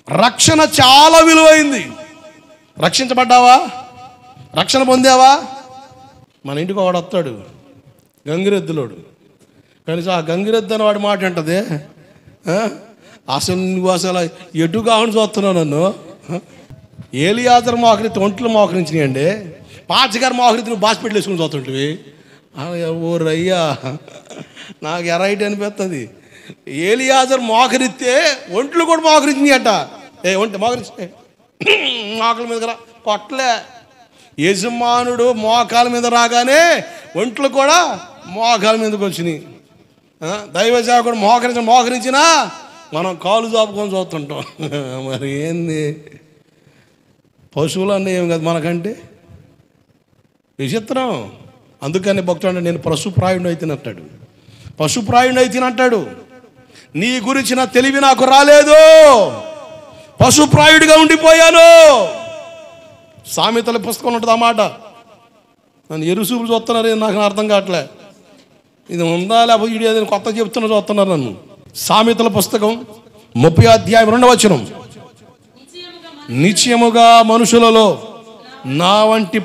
రక్షణ చాలా విలువైంది. రక్షించబడ్డావా? రక్షణ పొందావా? మన ఇంటికి వాడు వస్తాడు, గంగిరెద్దులోడు. కనీసం ఆ గంగిరెద్దు అని వాడి మాట అంటదే, అసలు నువ్వు అసలు ఎటుగా అని చూస్తున్నావు నన్ను. ఏలియాజరు మోకరితి ఒంట్లో మోకరించినాయండి, పాచగారు మోకరితి నువ్వు బాస్పెట్లు వేసుకుని చూస్తుంటివి. ఓరయ్యా, నాకు ఎరైట్ అనిపిస్తుంది. ఏలియాజరు మోకరిస్తే ఒంట్లు కూడా మోకరించినాయి అట. ఒంటి మోకరించి మోకాల మీద కొట్టలే. యజమానుడు మోకాల మీద రాగానే ఒంట్లు కూడా మోకాల మీదకి వచ్చినాయి. దైవ సేవకుడు మోకరించినా మనం కాలు చాపుకొని చూస్తుంటాం. మరి ఏంది, పశువులు అన్నీ ఏం కదా మనకంటే విచిత్రం. అందుకని భక్తుడు నేను పశుప్రాయుడు అయితేనంటాడు, పశుప్రాయుడు అయితేనంటాడు. నీ గురించిన తెలివి నాకు రాలేదు, పశుప్రాయుడిగా ఉండిపోయాను. సామెతల పుస్తకం ఉంటుంది ఆ మాట. నన్ను ఎరుసూపులు చూస్తున్నారు, నాకు అర్థం కావట్లే. ఇది ఉందా లేకపోతే ఇది ఏదైనా కొత్త చెప్తున్నా చూస్తున్నారు నన్ను. సామెతల పుస్తకం 30వ అధ్యాయం 2వ వచనం, నిశ్చయముగా మనుషులలో నా వంటి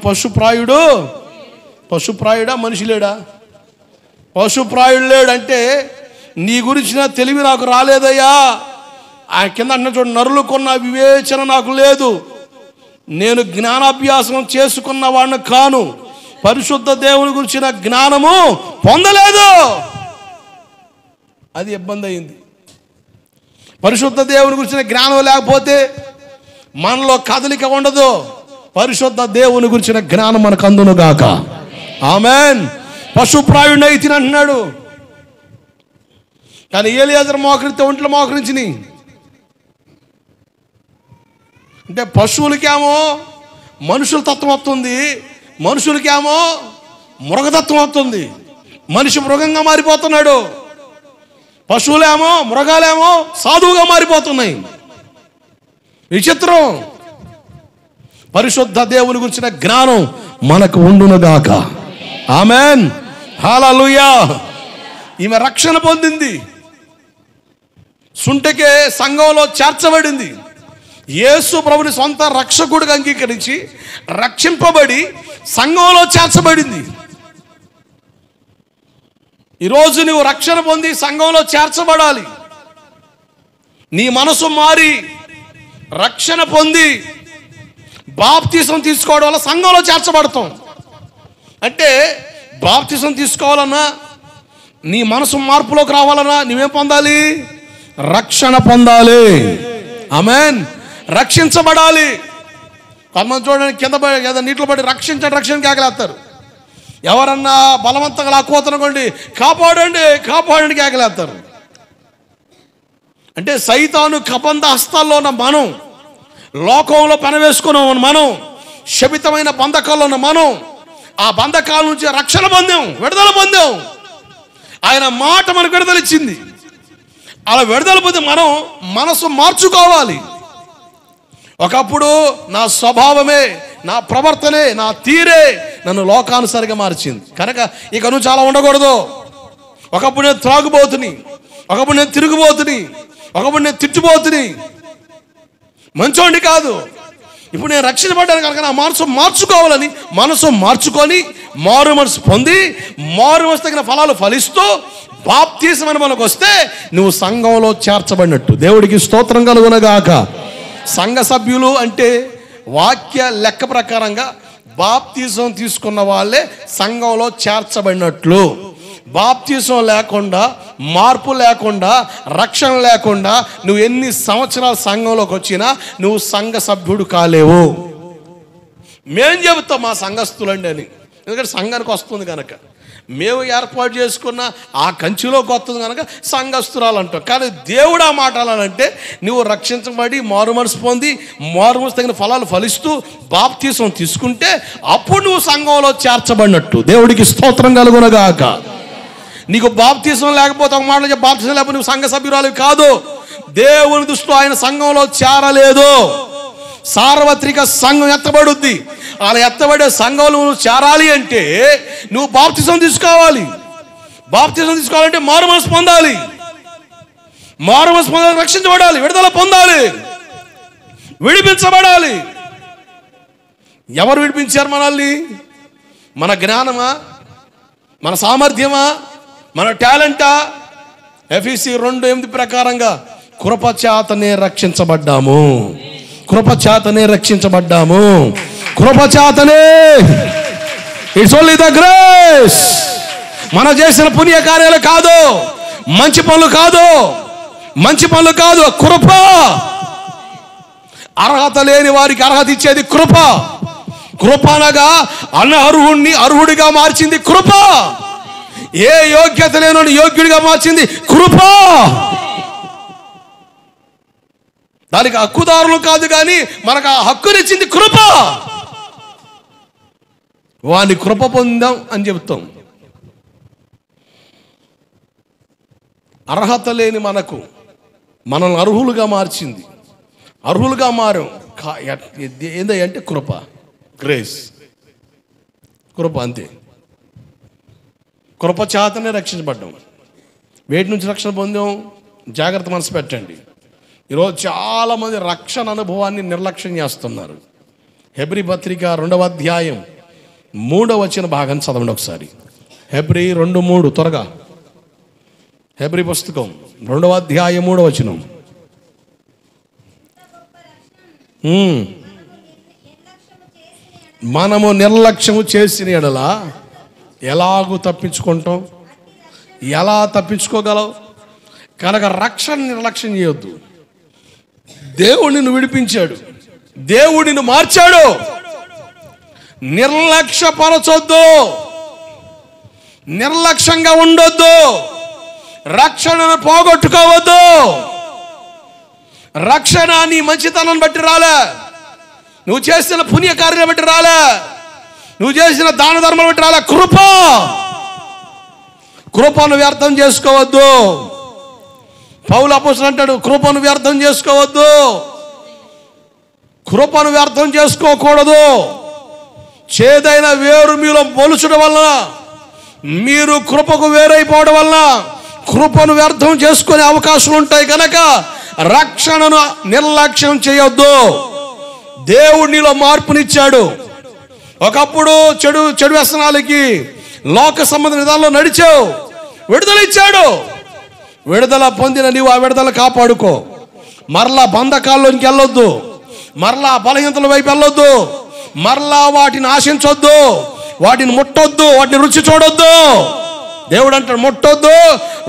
పశుప్రాయుడా మనిషి లేడా? పశుప్రాయుడు లేడంటే నీ గురించిన తెలివి నాకు రాలేదయ్యా. ఆ కింద అన్న చూడండి, నరులు కొన్న వివేచన నాకు లేదు, నేను జ్ఞానాభ్యాసం చేసుకున్న వాడిని కాను, పరిశుద్ధ దేవుని గురించిన జ్ఞానము పొందలేదు. అది ఇబ్బంది అయింది. పరిశుద్ధ దేవుని గురించిన జ్ఞానం లేకపోతే మనలో కదలిక ఉండదు. పరిశుద్ధ దేవుని గురించిన జ్ఞానం మనకు అందును గాక. ఆమెన్. పశుప్రాయుడిని అయితే అంటున్నాడు. కానీ ఏలియాజరు మోకరితే ఒంట్లో మోకరించిని. అంటే పశువులకేమో మనుషుల తత్వం వస్తుంది, మనుషులకేమో మృగతత్వం వస్తుంది. మనిషి మృగంగా మారిపోతున్నాడు, పశువులేమో మృగాలేమో సాధువుగా మారిపోతున్నాయి. విచిత్రం. పరిశుద్ధ దేవుని గురించిన జ్ఞానం మనకు ఉండునుగాక. ఆమెన్. హల్లెలూయా. ఈమె రక్షణ పొందింది, సుంటకే సంఘంలో చేర్చబడింది. యేసు ప్రభుని సొంత రక్షకుడిగా అంగీకరించి రక్షింపబడి సంఘంలో చేర్చబడింది. ఈరోజు నువ్వు రక్షణ పొంది సంఘంలో చేర్చబడాలి. నీ మనసు మారి రక్షణ పొంది బాప్తిసం తీసుకోవడం వల్ల సంఘంలో చేర్చబడతాం. అంటే బాప్తిసం తీసుకోవాలన్నా, నీ మనసు మార్పులోకి రావాలన్నా నువ్వేం పొందాలి? రక్షణ పొందాలి. ఆమెన్. రక్షించబడాలి. కొంతమంది చూడండి, కింద పడి నీటిలో పడి రక్షణకి కేకలేస్తారు. ఎవరన్నా బలవంతంగా లాక్కోతనుకోండి, కాపాడండి కాపాడండి కేకలేస్తారు. అంటే సైతాను కబంధ హస్తాల్లో ఉన్న మనం, లోకంలో పెనవేసుకున్నాం మనం, శపితమైన బంధకాల్లో ఉన్న మనం, ఆ బంధకాల నుంచి రక్షణ పొందాం, విడుదల పొందాం. ఆయన మాట మనకు విడుదల ఇచ్చింది. అలా విడుదల పొంది మనం మనసు మార్చుకోవాలి. ఒకప్పుడు నా స్వభావమే, నా ప్రవర్తనే, నా తీరే నన్ను లోకానుసారిగా మార్చింది. కనుక ఇక నువ్వు చాలా ఉండకూడదు. ఒకప్పుడు నేను త్రాగుబోతుని, ఒకప్పుడు నేను తిరుగుబోతుని, ఒకప్పుడు నేను తిట్టుబోతుని, మంచోండి కాదు. ఇప్పుడు నేను రక్షించబడ్డాను కనుక నా మనసు మార్చుకోవాలని మనసు మార్చుకొని మారు మనసు పొంది మారు మనసు తగిన ఫలాలు ఫలిస్తూ బాప్తిసం అని మనకు వస్తే నువ్వు సంఘంలో చేర్చబడినట్టు. దేవుడికి స్తోత్రం కలుగునగాక. సంఘ సభ్యులు అంటే వాక్య లెక్క ప్రకారంగా బాప్తిసం తీసుకున్న వాళ్ళే సంఘంలో చేర్చబడినట్లు. బాప్తిసం లేకుండా, మార్పు లేకుండా, రక్షణ లేకుండా నువ్వు ఎన్ని సంవత్సరాల సంఘంలోకి వచ్చినా నువ్వు సంఘ సభ్యుడు కాలేవు. మేం చెబుతాం మా సంఘస్థులండి అని, ఎందుకంటే సంఘానికి వస్తుంది కనుక. మేము ఏర్పాటు చేసుకున్న ఆ కంచిలోకి వస్తుంది కనుక సంఘస్థురాలు అంటాం. కానీ దేవుడు ఆ మాట అనాలంటే నువ్వు రక్షించబడి మారు మనసు పొంది మారు మనసు తగిన ఫలాలు ఫలిస్తూ బాప్తిసం తీసుకుంటే అప్పుడు నువ్వు సంఘంలో చేర్చబడినట్టు. దేవుడికి స్తోత్రం కలుగునగాక. నీకు బాప్తిసం లేకపోతే, ఒక మాట బాప్తిసం లేకపోతే నువ్వు సంఘ సభ్యురాలు కాదు. దేవుని దృష్టిలో ఆయన సంఘంలో చేరలేదు. సార్వత్రిక సంఘం ఎత్తబడుద్ది. అలా ఎత్తబడే సంఘంలో నువ్వు చేరాలి అంటే నువ్వు బాప్తిసం తీసుకోవాలి. బాప్తిసం తీసుకోవాలంటే మారు మనసు పొందాలి. మారు మనసు పొందాలి, రక్షించబడాలి, విడుదల పొందాలి. విడిపించబడాలి. ఎవరు విడిపించారు మనల్ని? మన జ్ఞానమా, మన సామర్థ్యమా, మన టాలెంటా? ఎఫెసీ 2:8 ప్రకారంగా కృపచేతనే రక్షించబడ్డాము. కృపచేతనే రక్షించబడ్డాము. కృపచేతనే. It's only the grace. మన చేసిన పుణ్య కార్యాలు కాదు, మంచి పనులు కాదు, మంచి పనులు కాదు, కృప. అర్హత లేని వారికి అర్హత ఇచ్చేది కృప. కృప అనగా అనర్హుడిని అర్హుడిగా మార్చింది కృప. ఏ యోగ్యత లేని యోగ్యుడిగా మార్చింది కృప. దానికి హక్కుదారులు కాదు, కానీ మనకు ఆ హక్కునిచ్చింది కృప. వాని కృప పొందాం అని చెప్తాం. అర్హత లేని మనకు మనల్ని అర్హులుగా మార్చింది. అర్హులుగా మారం ఏందంటే కృప, గ్రేస్, కృప. అంతే. కృప చేతనే రక్షించబడ్డాం. వేటి నుంచి రక్షణ పొందాం? జాగ్రత్త మనసు పెట్టండి. ఈరోజు చాలామంది రక్షణ అనుభవాన్ని నిర్లక్ష్యం చేస్తున్నారు. హెబ్రీ పత్రిక 2వ అధ్యాయం 3వ వచన భాగం చదవండి ఒకసారి. హెబ్రీ 2:3 త్వరగా. హెబ్రీ పుస్తకం 2వ అధ్యాయం 3వ వచనం. మనము నిర్లక్ష్యము చేసిన ఎడల ఎలాగూ తప్పించుకుంటాం? ఎలా తప్పించుకోగలవు? కనుక రక్షణ నిర్లక్ష్యం చేయొద్దు. దేవుడు నిన్ను విడిపించాడు, దేవుడు నిన్ను మార్చాడు. నిర్లక్ష్యపరచొద్దు, నిర్లక్ష్యంగా ఉండొద్దు, రక్షణను పోగొట్టుకోవద్దు. రక్షణ నీ మంచితనం బట్టి రాలే, నువ్వు చేసిన పుణ్యకార్యాలు బట్టి రాలే, నువ్వు చేసిన దాన ధర్మాలు బట్టి రాలే. కృప. కృపను వ్యర్థం చేసుకోవద్దు. పౌలు అపోస్తలుడు అంటాడు, కృపను వ్యర్థం చేసుకోవద్దు. కృపను వ్యర్థం చేసుకోకూడదు. చేదైన వేరు మీలో మొలుచడం వలన, మీరు కృపకు వేరైపోవడం వలన కృపను వ్యర్థం చేసుకునే అవకాశం ఉంటాయి. కనుక రక్షణను నిర్లక్ష్యం చేయొద్దు. దేవుడు నీలో మార్పునిచ్చాడు. ఒకప్పుడు చెడు వ్యసనాలకి, లోక సంబంధ విధానంలో నడిచావు, విడుదల ఇచ్చాడు. విడుదల పొందిన నీవు ఆ విడుదల కాపాడుకో. మరలా బంధకాల్లోనికి వెళ్ళొద్దు, మరలా బలహీనతల వైపు వెళ్ళొద్దు, మరలా వాటిని ఆశించొద్దు, వాటిని ముట్టొద్దు, వాటిని రుచి చూడొద్దు. దేవుడు అంటాడు, ముట్టొద్దు,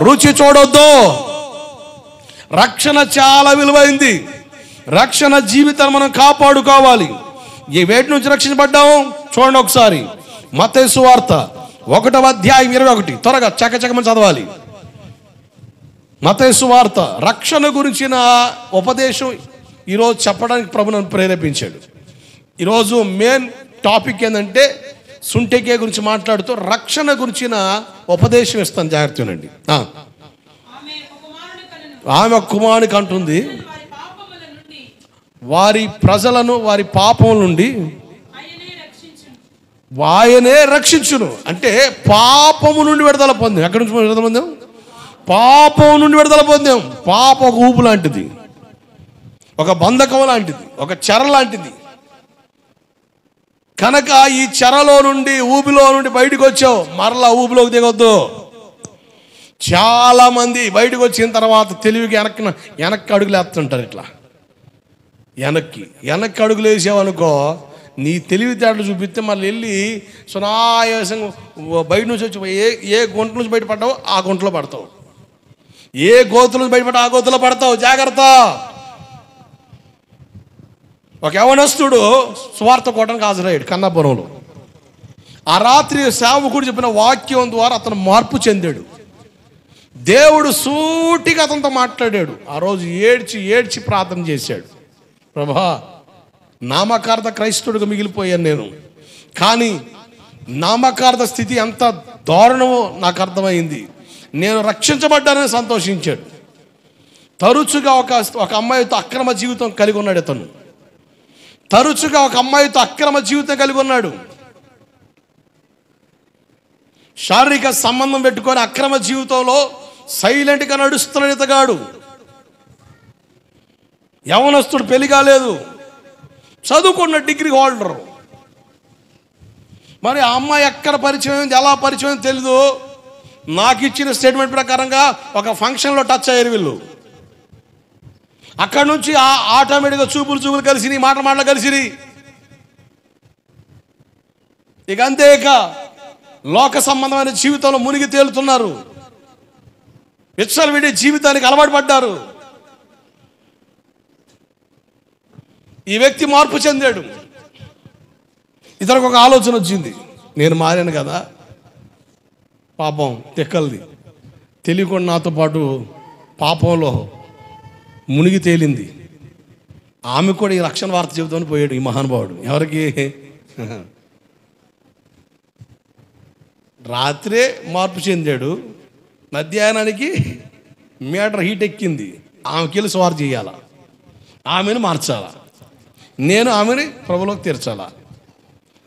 రుచి చూడొద్దు. రక్షణ చాలా విలువైంది. రక్షణ జీవితాన్ని మనం కాపాడుకోవాలి. ఈ వేటి నుంచి రక్షించబడ్డాము చూడండి ఒకసారి. మత్తయి సువార్త 1వ అధ్యాయం 21. త్వరగా చకచకమని చదవాలి. మత్తయి సువార్త. రక్షణ గురించిన ఉపదేశం ఈరోజు చెప్పడానికి ప్రభు నన్ను ప్రేరేపించాడు. ఈరోజు మెయిన్ టాపిక్ ఏంటంటే సుంటెకే గురించి మాట్లాడుతూ రక్షణ గురించిన ఉపదేశం ఇస్తాను. జాగ్రత్తనండి. ఆమె కుమారునికి అంటుంది, వారి ప్రజలను వారి పాపం నుండి ఆయనే రక్షించును. అంటే పాపము నుండి విడుదల పొందాం. ఎక్కడి నుంచి విడుదల పొందాం? పాపం నుండి విడుదల పొందాం. పాప ఒక ఊపు లాంటిది, ఒక బంధకం లాంటిది, ఒక చెర లాంటిది. కనుక ఈ చెరలో నుండి, ఊబిలో నుండి బయటకు వచ్చావు, మరలా ఊబిలోకి దిగొద్దు. చాలా మంది బయటకు వచ్చిన తర్వాత తెలివికి వెనక్కి అడుగులు వేస్తుంటారు. ఇట్లా వెనక్కి అడుగులు వేసావనుకో, నీ తెలివితేటలు చూపిస్తే మళ్ళీ వెళ్ళి సునాయాసంగా బయట నుంచి వచ్చి ఏ గుంట నుంచి బయటపడ్డావు ఆ గుంటలో పడతావు, ఏ గోతుల నుంచి బయటపడ్డావు ఆ గోతులో పడతావు. జాగ్రత్త. ఒక యవనస్తుడు సువార్త కోవడానికి హాజరయ్యాడు కన్నాపురంలో. ఆ రాత్రి సేవకుడు చెప్పిన వాక్యం ద్వారా అతను మార్పు చెందాడు. దేవుడు సూటిగా అతనితో మాట్లాడాడు. ఆ రోజు ఏడ్చి ప్రార్థన చేశాడు. ప్రభా, నామకార్థ క్రైస్తవుడిగా మిగిలిపోయాను నేను, కానీ నామకార్థ స్థితి ఎంత దారుణమో నాకు అర్థమైంది. నేను రక్షించబడ్డానని సంతోషించాడు. తరచుగా ఒక అమ్మాయితో అక్రమ జీవితం కలిగి ఉన్నాడు. అతను తరచుగా ఒక అమ్మాయితో అక్రమ జీవితం కలిగి ఉన్నాడు. శారీరక సంబంధం పెట్టుకొని అక్రమ జీవితంలో సైలెంట్గా నడుస్తున్నాడు ఇతగాడు. యవనస్తుడు, పెళ్లి కాలేదు, చదువుకున్న డిగ్రీ హోల్డరు. మరి ఆ అమ్మాయి ఎక్కడ పరిచయం, ఎలా పరిచయం తెలీదు. నాకు ఇచ్చిన స్టేట్మెంట్ ప్రకారంగా ఒక ఫంక్షన్లో టచ్ అయ్యారు వీళ్ళు. అక్కడి నుంచి ఆటోమేటిక్గా చూపులు కలిసి మాటలు కలిసి ఇక అంతే. ఇక లోక సంబంధమైన జీవితంలో మునిగి తేలుతున్నారు. విచ్చలవిడి జీవితానికి అలవాటు పడ్డారు. ఈ వ్యక్తి మార్పు చెందాడు. ఇతనికి ఒక ఆలోచన వచ్చింది, నేను మారాను కదా, పాపం తెక్కలది తెలియకుండా నాతో పాటు పాపంలో మునిగి తేలింది. ఆమె కూడా ఈ రక్షణ వార్త చెబుతామని పోయాడు ఈ మహానుభావుడు. ఎవరికి? రాత్రే మార్పు చెందాడు, మధ్యాహ్నానికి మీటర్ హీట్ ఎక్కింది. ఆమెకి వెళ్ళి స్వార్థ చేయాలా, ఆమెను మార్చాలా, నేను ఆమెని ప్రభులోకి తీర్చాలా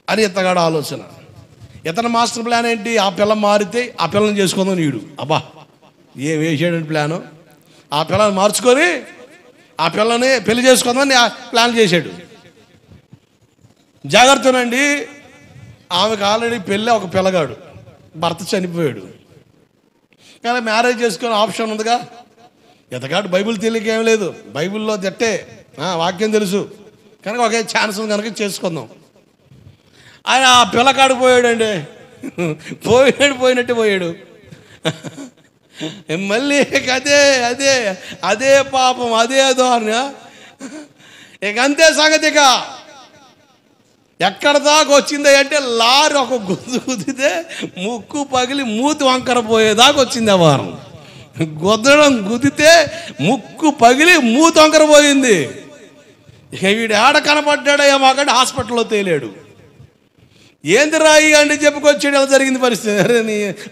అని ఇతగాడు ఆలోచన. ఇతని మాస్టర్ ప్లాన్ ఏంటి? ఆ పిల్ల మారితే ఆ పిల్లని చేసుకుందాం నీడు. అబ్బా ఏం వేసాడంటే ప్లాను. ఆ పిల్లని మార్చుకొని ఆ పిల్లని పెళ్లి చేసుకుందామని ప్లాన్ చేశాడు. జాగ్రత్తనండి, ఆమెకు ఆల్రెడీ పెళ్ళి, ఒక పిల్లగాడు, భర్త చనిపోయాడు. కానీ మ్యారేజ్ చేసుకునే ఆప్షన్ ఉందిగా. ఇతగాడు బైబిల్ తెలియక ఏం లేదు, బైబిల్లో తిట్టే వాక్యం తెలుసు కనుక ఒకే ఛాన్స్ ఉంది కనుక చేసుకుందాం. ఆయన ఆ పిల్లకాడు పోయాడండి. పోయినట్టు పోయాడు. మళ్ళీ అదే అదే అదే పాపం, అదే ధోరణ. ఇక అంతే సంగతి. ఇక ఎక్కడ దాకా వచ్చింది అంటే లారీ ఒక గుద్దితే ముక్కు పగిలి మూతి వంకర పోయేదాకా వచ్చింది. ఆ వారం గుద్దడం గుద్దితే ముక్కు పగిలి మూతి వంకర పోయింది. ఇక వీడు ఆడ కనపడ్డాడయ్యా మాకంటే హాస్పిటల్లో తేలాడు. ఏంది రాయి అంటే చెప్పుకొచ్చాడు. ఎలా జరిగింది పరిస్థితి? అరే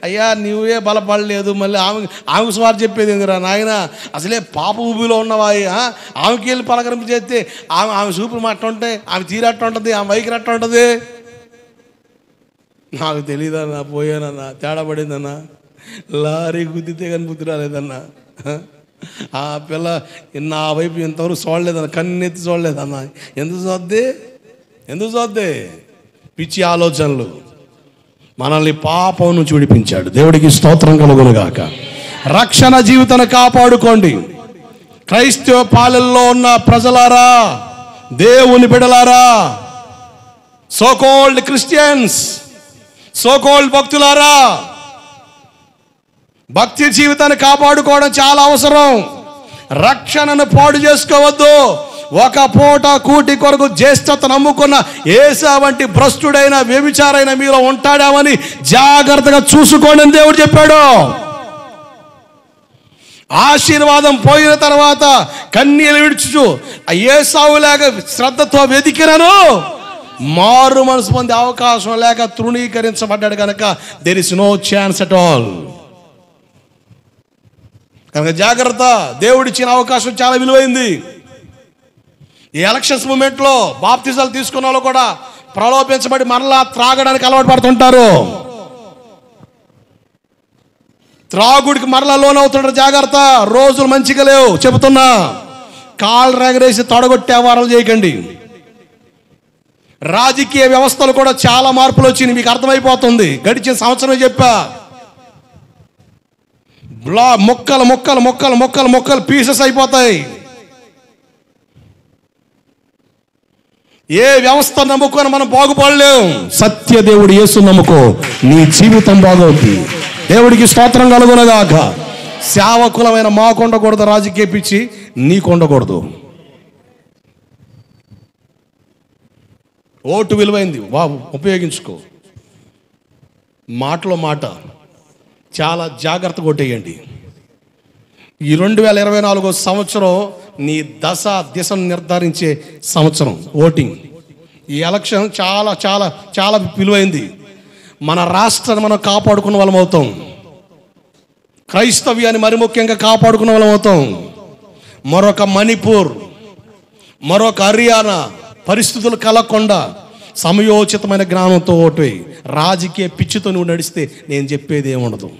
అయ్యా నువ్వే బలపడలేదు, మళ్ళీ ఆమెకు స్వార్థ చెప్పేది ఏందిరా నాయన, అసలే పాప ఊబిలో ఉన్నవా? ఆమెకి వెళ్ళి పలకరింపు చేస్తే ఆమె చూపులు అట్ట ఉంటాయి, ఆమె తీరట్ట ఉంటుంది, ఆమె వైఖరి అట్ట ఉంటుంది. నాకు తెలియదన్నా, పోయానన్నా, తేడా పడిందన్నా, లారీ గుద్దితే కానీ బుద్ధి రాలేదన్నా. ఆ పిల్ల నా వైపు ఇంతవరకు చూడలేదన్న, కన్నెత్తి చూడలేదన్నా. ఎందుకు చూద్దే? పిచ్చి ఆలోచనలు. మనల్ని పాపం నుంచి విడిపించాడు. దేవుడికి స్తోత్రం కలుగునుగాక. రక్షణ జీవితాన్ని కాపాడుకోండి. క్రైస్తవ పాలెల్లో ఉన్న ప్రజలారా, దేవుని బిడ్డలారా, సోకోల్డ్ క్రిస్టియన్స్, సోకోల్డ్ భక్తులారా, భక్తి జీవితాన్ని కాపాడుకోవడం చాలా అవసరం. రక్షణను పాడు చేసుకోవద్దు. ఒక పూట కూటి కొరకు జ్యేష్ఠత నమ్ముకున్న ఏసా వంటి భ్రష్టుడైన వ్యభిచారైన మీలో ఉంటాడామని జాగ్రత్తగా చూసుకోండి అని దేవుడు చెప్పాడు. ఆశీర్వాదం పోయిన తర్వాత కన్నీళ్ళు విడుచు ఏసావులాగా శ్రద్ధతో వెతికినను మారు మనసు పొందే అవకాశం లేక తృణీకరించబడ్డాడు కనుక there is no chance at all. కనుక జాగ్రత్త. దేవుడిచ్చిన అవకాశం చాలా విలువైంది. ఈ ఎలక్షన్స్ మూమెంట్లో బాప్తిజాలు తీసుకున్న వాళ్ళు కూడా ప్రలోభించబడి మరలా త్రాగడానికి అలవాటు పడుతుంటారు. త్రాగుడికి మరలా లోన్ అవుతుంటారు. జాగ్రత్త. రోజులు మంచిగా లేవు చెబుతున్నా. కాళ్ళు రెగరేసి తొడగొట్టే వ్యవహారాలు చేయకండి. రాజకీయ వ్యవస్థలు కూడా చాలా మార్పులు వచ్చినాయి, మీకు అర్థమైపోతుంది. గడిచిన సంవత్సరం చెప్పా, మొక్కలు మొక్కలు మొక్కలు మొక్కలు మొక్కలు పీసెస్ అయిపోతాయి. ఏ వ్యవస్థ నమ్ముకొని మనం బాగుపడలేం. సత్య దేవుడు యేసు నమ్ముకో, నీ జీవితం బాగవుతుంది. దేవుడికి స్తోత్రం కలుగునగాక. సేవకులమైన మాకు ఉండకూడదు రాజకీయ పిచ్చి, నీకు ఉండకూడదు. ఓటు విలువైంది, ఉపయోగించుకో. మాటలో మాట చాలా జాగ్రత్తగా కొట్టేయండి. ఈ 2024 సంవత్సరం నీ దిశను నిర్ధారించే సంవత్సరం. ఓటింగ్, ఈ ఎలక్షన్ చాలా చాలా చాలా విలువైంది. మన రాష్ట్రాన్ని మనం కాపాడుకున్న వాళ్ళం అవుతాం. క్రైస్తవ్యాన్ని మరి ముఖ్యంగా కాపాడుకున్న వాళ్ళం అవుతాం. మరొక మణిపూర్, మరొక హర్యానా పరిస్థితులు కలగకుండా సమయోచితమైన జ్ఞానంతో ఓటు. రాజకీయ పిచ్చితో నువ్వు నడిస్తే నేను చెప్పేది ఏముండదు.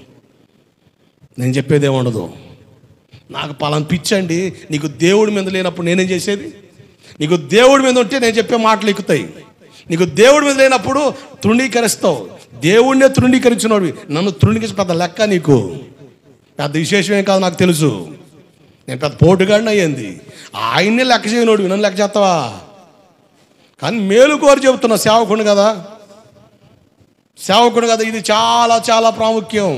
నాకు పలానా పిచ్చండి. నీకు దేవుడి మీద లేనప్పుడు నేనేం చేసేది? నీకు దేవుడి మీద ఉంటే నేను చెప్పే మాటలు ఎక్కుతాయి. నీకు దేవుడి మీద లేనప్పుడు తృణీకరిస్తావు. దేవుడినే తృణీకరించినోడివి, నన్ను తృణీకరించి పెద్ద లెక్క. నీకు పెద్ద విశేషమేం కాదు, నాకు తెలుసు. నేను పెద్ద పోటుగాడిని అయ్యింది. ఆయన్నే లెక్క చేయనోడివి, నన్ను లెక్క చేస్తావా? కానీ మేలు కోరి చెబుతున్నా, సేవకుడు కదా, సేవకుడు కదా. ఇది చాలా చాలా ప్రాముఖ్యం.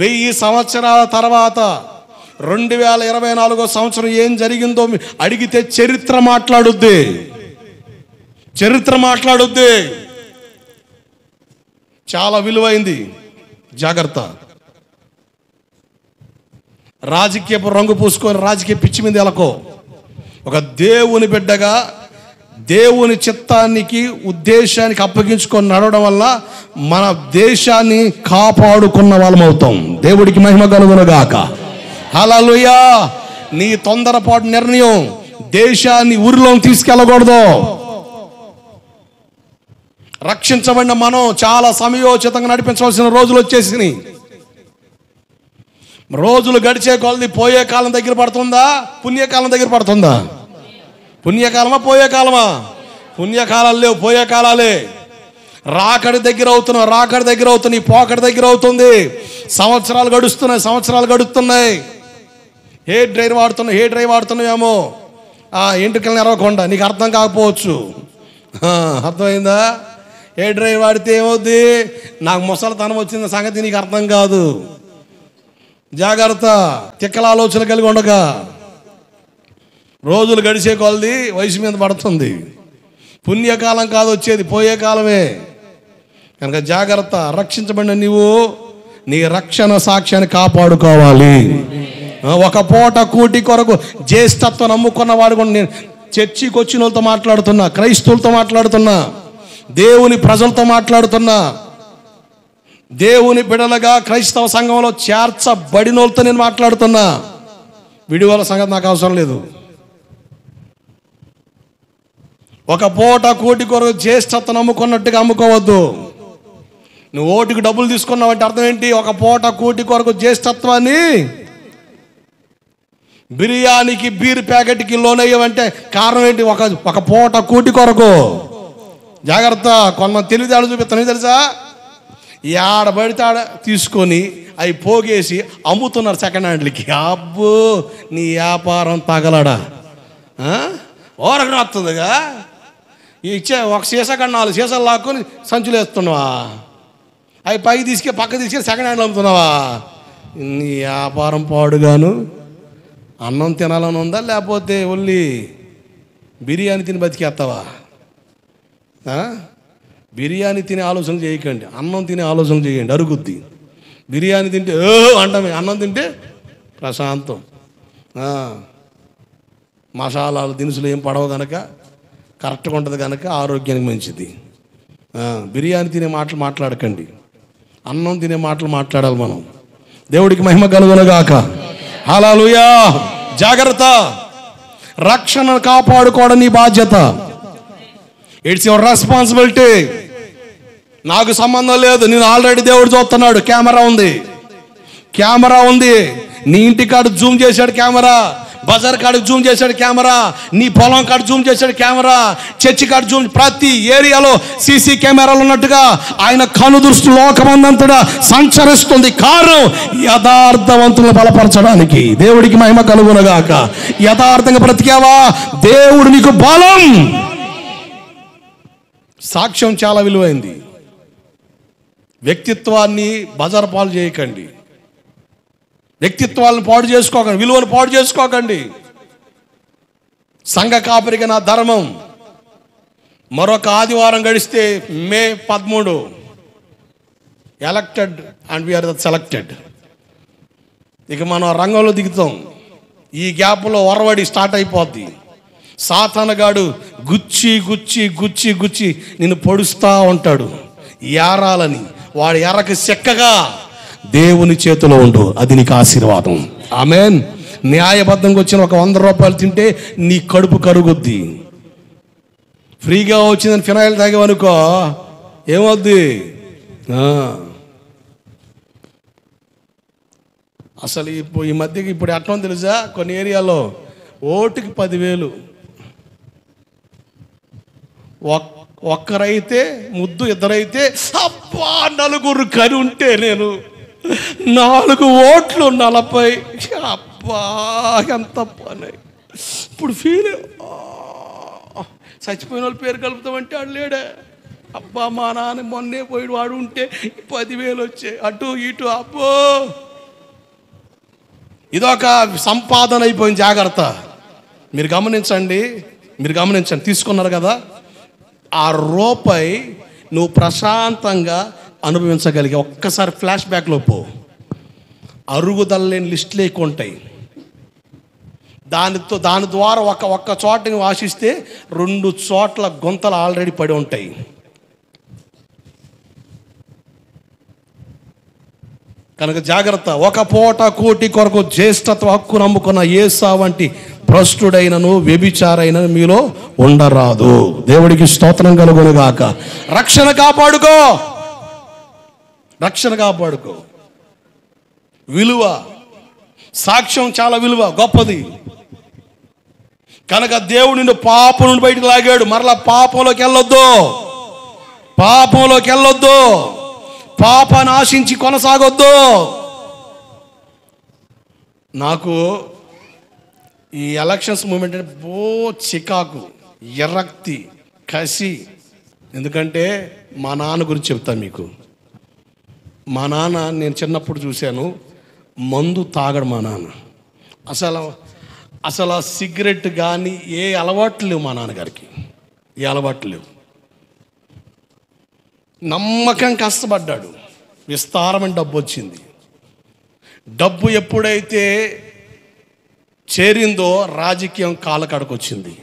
1000 సంవత్సరాల తర్వాత 2024 సంవత్సరం ఏం జరిగిందో అడిగితే చరిత్ర మాట్లాడుద్ది, చరిత్ర మాట్లాడుద్ది. చాలా విలువైంది, జాగ్రత్త. రాజకీయపు రంగు పూసుకొని రాజకీయ పిచ్చి మీద ఎలకో. ఒక దేవుని బిడ్డగా దేవుని చిత్తానికి ఉద్దేశానికి అప్పగించుకొని నడవడం వల్ల మన దేశాన్ని కాపాడుకున్న వాళ్ళం అవుతాం. దేవుడికి మహిమ కలుగునుగాక. హల్లెలూయా. నీ తొందరపాటు నిర్ణయం దేశాన్ని ఊరిలో తీసుకెళ్ళకూడదు. రక్షించబడిన మనం చాలా సమయోచితంగా నడిపించవలసిన రోజులు వచ్చేసినాయి. రోజులు గడిచే కొలది పోయే కాలం దగ్గర పడుతుందా, పుణ్యకాలం దగ్గర పడుతుందా? పుణ్యకాలమా పోయే కాలమా? పుణ్యకాలాలు లేవు, పోయే కాలాలే. రాకడి దగ్గర అవుతున్నావు, రాకడి దగ్గర అవుతుంది, పోకడి దగ్గర అవుతుంది. సంవత్సరాలు గడుస్తున్నాయి, సంవత్సరాలు గడుస్తున్నాయి. హెయిర్ డ్రైర్ వాడుతున్నావు, హెయిర్ డ్రైవ్ వాడుతున్నావేమో ఎంట్రుకలు నెరవకుండా. నీకు అర్థం కాకపోవచ్చు, అర్థమైందా? హెయిర్ డ్రైవ్ వాడితే ఏమవుద్ది? నాకు ముసలితనం వచ్చిన సంగతి నీకు అర్థం కాదు. జాగ్రత్త. తిక్కల ఆలోచన కలిగి ఉండగా రోజులు గడిచే కొలది వయసు మీద పడుతుంది. పుణ్యకాలం కాదు వచ్చేది, పోయే కాలమే. కనుక జాగ్రత్త. రక్షించబడిన నీవు నీ రక్షణ సాక్ష్యాన్ని కాపాడుకోవాలి. ఒక పూట కూటి కొరకు జ్యేష్ఠత్వం నమ్ముకున్న వాడు కూడా, నేను చర్చికి వచ్చిన వాళ్ళతో మాట్లాడుతున్నా, క్రైస్తవులతో మాట్లాడుతున్నా, దేవుని ప్రజలతో మాట్లాడుతున్నా, దేవుని బిడలుగా క్రైస్తవ సంఘంలో చేర్చబడిన వాళ్ళతో నేను మాట్లాడుతున్నా. విడివల సంగతి నాకు అవసరం లేదు. ఒక పూట కోటి కొరకు జ్యేష్ఠత్వం అమ్ముకున్నట్టుగా అమ్ముకోవద్దు. నువ్వు ఓటుకు డబ్బులు తీసుకున్నావంటే అర్థం ఏంటి? ఒక పూట కోటి కొరకు జ్యేష్ఠత్వాన్ని, బిర్యానీకి బీర్ ప్యాకెట్కి లోనయ్యావంటే కారణం ఏంటి? ఒక పూట కోటి కొరకు. జాగ్రత్త. కొంతమంది తెలివితేటలు చూపిస్తాను తెలుసా? ఆడబడితే ఆడ తీసుకొని అవి పోగేసి అమ్ముతున్నారు సెకండ్ హ్యాండ్లకి. అబ్బో, నీ వ్యాపారం తగలడా? ఓరకడం వస్తుందిగా. ఇచ్చే ఒక సీసా కన్నా 4 సీసాలు లాక్కొని సంచులు వేస్తున్నావా? అవి పైకి పక్క తీసుకెళ్ళి సెకండ్ హ్యాండ్లు అమ్ముతున్నావా? నీ వ్యాపారం పాడుగాను. అన్నం తినాలని ఉందా, లేకపోతే ఓన్లీ బిర్యానీ తిని బతికేస్తావా? బిర్యానీ తినే ఆలోచన చేయకండి, అన్నం తినే ఆలోచన చేయండి, అరుగుద్ది. బిర్యానీ తింటే అంటామే, అన్నం తింటే ప్రశాంతం. మసాలాలు దినుసులు ఏం పడవు కనుక కరెక్ట్గా ఉంటుంది కనుక ఆరోగ్యానికి మంచిది. బిర్యానీ తినే మాటలు మాట్లాడకండి, అన్నం తినే మాటలు మాట్లాడాలి మనం. దేవుడికి మహిమ కలుగునుగాక. హల్లెలూయా. జాగ్రత్త. రక్షణ కాపాడుకోవడం నీ బాధ్యత. It's your responsibility. నాకు సంబంధం లేదు, నేను ఆల్రెడీ దేవుడు చూస్తున్నాడు. కెమెరా ఉంది, కెమెరా ఉంది. నీ ఇంటి కాడ జూమ్ చేశాడు కెమెరా, బజార్ కాడికి జూమ్ చేశాడు కెమెరా, నీ పొలం కాడ జూమ్ చేశాడు కెమెరా, చర్చి కాడ జూమ్. ప్రతి ఏరియాలో సీసీ కెమెరాలు ఉన్నట్టుగా ఆయన కనుదృష్టి లోకమందంతటా సంచరిస్తుంది. కారణం యథార్థవంతులను బలపరచడానికి. దేవుడికి మహిమ కలుగునుగాక. యథార్థంగా బ్రతికావా, దేవుడు నీకు బలం. సాక్ష్యం చాలా విలువైంది. వ్యక్తిత్వాన్ని బజారు పాలు చేయకండి, వ్యక్తిత్వాలను పాడు చేసుకోకండి, విలువను పాడు చేసుకోకండి. సంఘ కాపరిగా నా ధర్మం. మరొక ఆదివారం గడిస్తే May 13 elected and we are the selected. ఇక మనం రంగంలో దిగుతాం. ఈ గ్యాప్లో ఒరవడి స్టార్ట్ అయిపోద్ది. సాతానుగాడు గుచ్చి గుచ్చి గుచ్చి గుచ్చి నిన్ను పొడుస్తూ ఉంటాడు ఏరాలని. వాడు ఎర్రకి చెక్కగా దేవుని చేతిలో ఉండు, అది నీకు ఆశీర్వాదం. ఆమేన్. న్యాయబద్ధంగా వచ్చిన ఒక 100 రూపాయలు తింటే నీ కడుపు కరుగుద్ది. ఫ్రీగా వచ్చిందని ఫినాయిల్ తాగేవనుకో ఏమవుద్ది? అసలు ఈ మధ్యకి ఇప్పుడు ఎట్లా తెలుసా, కొన్ని ఏరియాలో ఓటుకి 10,000 ఒక్కరైతే ముద్దు, ఇద్దరైతే అబ్బా నలుగురు కని ఉంటే నేను 4 ఓట్లు 40. అబ్బా ఎంత పని. ఇప్పుడు ఫీల్ చచ్చిపోయిన వాళ్ళ పేరు కలుపుతామంటే వాడు లేడే. అబ్బా మా నాన్న మొన్నే పోయి వాడు ఉంటే 10,000 వచ్చాయి, అటు ఇటు. అబ్బో ఇదొక సంపాదన అయిపోయింది. జాగ్రత్త. మీరు గమనించండి. తీసుకున్నారు కదా, ఆ రూపాయి నువ్వు ప్రశాంతంగా అనుభవించగలిగే ఒక్కసారి ఫ్లాష్ బ్యాక్లో పో. అరుగుదల లేని లిస్టులు ఎక్కువ ఉంటాయి. దాని ద్వారా ఒక్క చోట నువ్వు ఆశిస్తే 2 చోట్ల గుంతలు ఆల్రెడీ పడి ఉంటాయి. కనుక జాగ్రత్త. ఒక పూట కూటి కొరకు జ్యేష్ఠత్వ హక్కు నమ్ముకున్న ఏసా వంటి భ్రష్టుడైనను వ్యభిచారైనను మీలో ఉండరాదు. దేవుడికి స్తోత్రం కలుగునుగాక. రక్షణ కాపాడుకో. విలువ, సాక్ష్యం చాలా విలువ, గొప్పది. కనుక దేవుడు నిన్ను పాపం నుండి బయటకు లాగాడు. మరలా పాపంలోకి వెళ్ళొద్దు. పాపాన్ని ఆశించి కొనసాగొద్దు. నాకు ఈ ఎలక్షన్స్ మూమెంట్ అంటే చికాకు, ఎర్రక్తి, కసి. ఎందుకంటే మా నాన్న గురించి చెప్తాను మీకు. మా నాన్న నేను చిన్నప్పుడు చూశాను, మందు తాగడు మా నాన్న. అసలు సిగరెట్ కానీ ఏ అలవాట్లు లేవు మా నాన్నగారికి. ఏ అలవాట్లు లేవు. నమ్మకం కష్టపడ్డాడు. విస్తారమైన డబ్బు వచ్చింది. డబ్బు ఎప్పుడైతే చేరిందో రాజకీయం కాలకాడకొచ్చింది.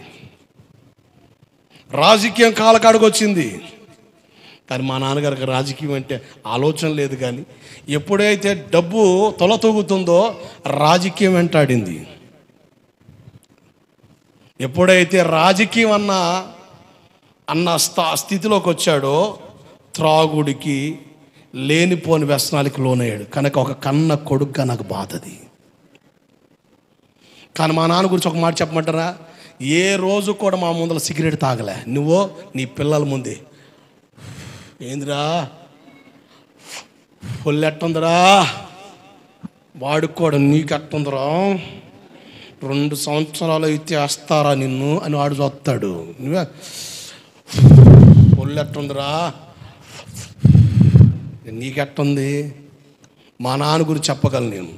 కానీ మా నాన్నగారికి రాజకీయం అంటే ఆలోచన లేదు. కానీ ఎప్పుడైతే డబ్బు తొలతూగుతుందో రాజకీయం వెంటాడింది. ఎప్పుడైతే రాజకీయం అన్న స్థితిలోకి వచ్చాడో త్రాగుడికి, లేనిపోని వ్యసనాలకి లోనయ్యాడు. కనుక ఒక కన్న కొడుకుగా నాకు బాధది. కానీ మా నాన్న గురించి ఒక మాట చెప్పమంటారా? ఏ రోజు కూడా మా ముందర సిగరెట్ తాగలే. నువ్వో నీ పిల్లల ముందే ఏందిరా పొల్లెట్టుందిరా, వాడుకోవడం నీకెట్టుందిరా, 2 సంవత్సరాలు అయితే వేస్తారా నిన్ను అని వాడు చూస్తాడు. నువ్వే పొల్లెట్టుందిరా, నీకెట్టుంది. మా నాన్న గురించి చెప్పగలను నేను.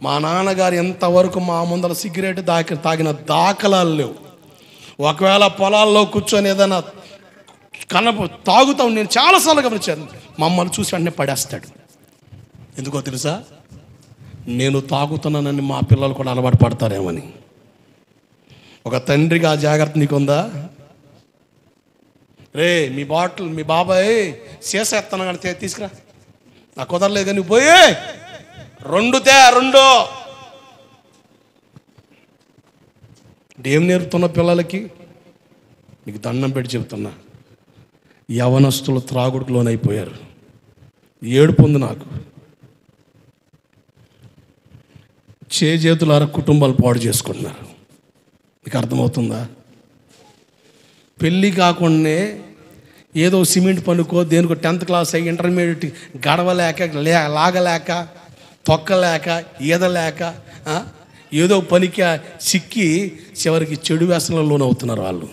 మా నాన్నగారు ఎంతవరకు మా ముందర సిగరెట్ తాగిన దాఖలాలు లేవు. ఒకవేళ పొలాల్లో కూర్చొని ఏదైనా తాగుతాం. నేను చాలాసార్లు గమనించాను. మమ్మల్ని చూసి వెంటనే పడేస్తాడు. ఎందుకో తెలుసా? నేను తాగుతున్నానని మా పిల్లలు కూడా అలవాటు పడతారేమని. ఒక తండ్రిగా ఆ జాగ్రత్త నీకుందా? రే మీ బాబాయ్ చేసేస్తాను కానీ తీసుకురా, నాకు కుదరలేదు కానీ పోయి 2 ఏం నేర్పుతున్న పిల్లలకి? నీకు దండం పెట్టి చెప్తున్నా, యవనస్తులు త్రాగుడికి లోనైపోయారు. ఏడుపు ఉంది నాకు. చేతులారా కుటుంబాలు పాడు చేసుకుంటున్నారు. నీకు అర్థమవుతుందా? పెళ్ళి కాకుండా ఏదో సిమెంట్ పనుకో, దేనికో 10th క్లాస్ అయ్యి ఇంటర్మీడియట్ గడవలేక, లాగలేక, తొక్కలేక, ఈదలేక ఏదో పనికి సిక్కి చివరికి చెడు వ్యసనంలో లోనవుతున్నారు. వాళ్ళు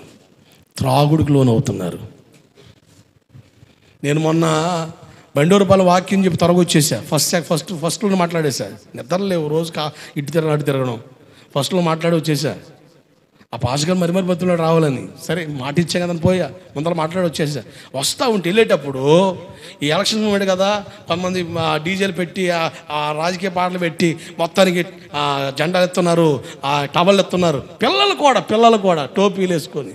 త్రాగుడికి లోనవుతున్నారు. నేను మొన్న బండూరుపాలెం వాక్యం చెప్పి త్వరగొచ్చేసా. ఫస్ట్లో మాట్లాడేసా. నిద్రలేవు, రోజు ఇటు తిరగడం అటు తిరగడం. ఫస్ట్లో మాట్లాడి వచ్చేసా. ఆ పాస్టర్ మరి బతులు రావాలని సరే మాట ఇచ్చా కదని పోయా. ముందర మాట్లాడి వచ్చేసా. వస్తూ ఉంటే వెళ్ళేటప్పుడు ఈ ఎలక్షన్ మూమెంట్ కదా, కొంతమంది డీజేలు పెట్టి ఆ రాజకీయ పాటలు పెట్టి మొత్తానికి జెండాలు ఎత్తున్నారు, టవల్ ఎత్తున్నారు. పిల్లలు కూడా టోపీలు వేసుకొని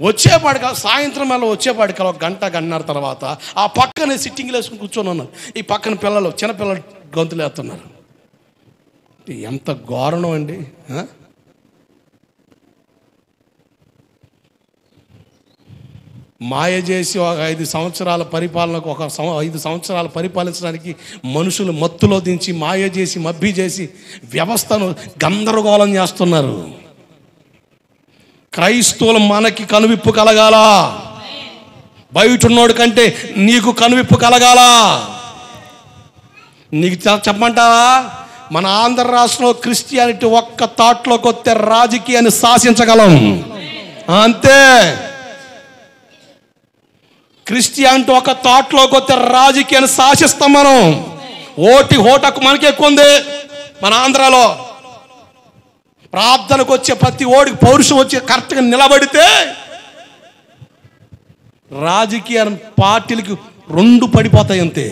వచ్చేపాటికి సాయంత్రం మళ్ళీ వచ్చేపాటికి 1 గంట, 1:30 తర్వాత ఆ పక్కనే సిట్టింగ్లు వేసుకుని కూర్చొని ఉన్నారు. ఈ పక్కన చిన్నపిల్లలు గొంతులు వేస్తున్నారు. ఎంత ఘోరణం అండి. మాయ చేసి ఒక 5 సంవత్సరాల పరిపాలనకు 5 సంవత్సరాలు పరిపాలించడానికి మనుషులు మత్తులో దించి మాయ చేసి మబ్బి చేసి వ్యవస్థను గందరగోళం చేస్తున్నారు. క్రైస్తవులు మనకి కనువిప్పు కలగాల. బయట ఉన్నోడి కంటే నీకు కనువిప్పు కలగాల. నీకు చెప్పమంటావా, మన ఆంధ్ర రాష్ట్రంలో క్రిస్టియానిటీ ఒక్క తాట్లోకి వస్తే రాజకీయాన్ని శాసించగలం. అంతే. క్రిస్టియానిటీ ఒక తాట్లోకి వస్తే రాజకీయాన్ని శాసిస్తాం మనం. ఓటకు మనకి ఎక్కువ ఉంది మన ఆంధ్రాలో. ప్రార్థనకు వచ్చే ప్రతి ఓడికి పౌరుషం వచ్చి కరెక్ట్గా నిలబడితే రాజకీయ పార్టీలకి 2 పడిపోతాయి అంతే.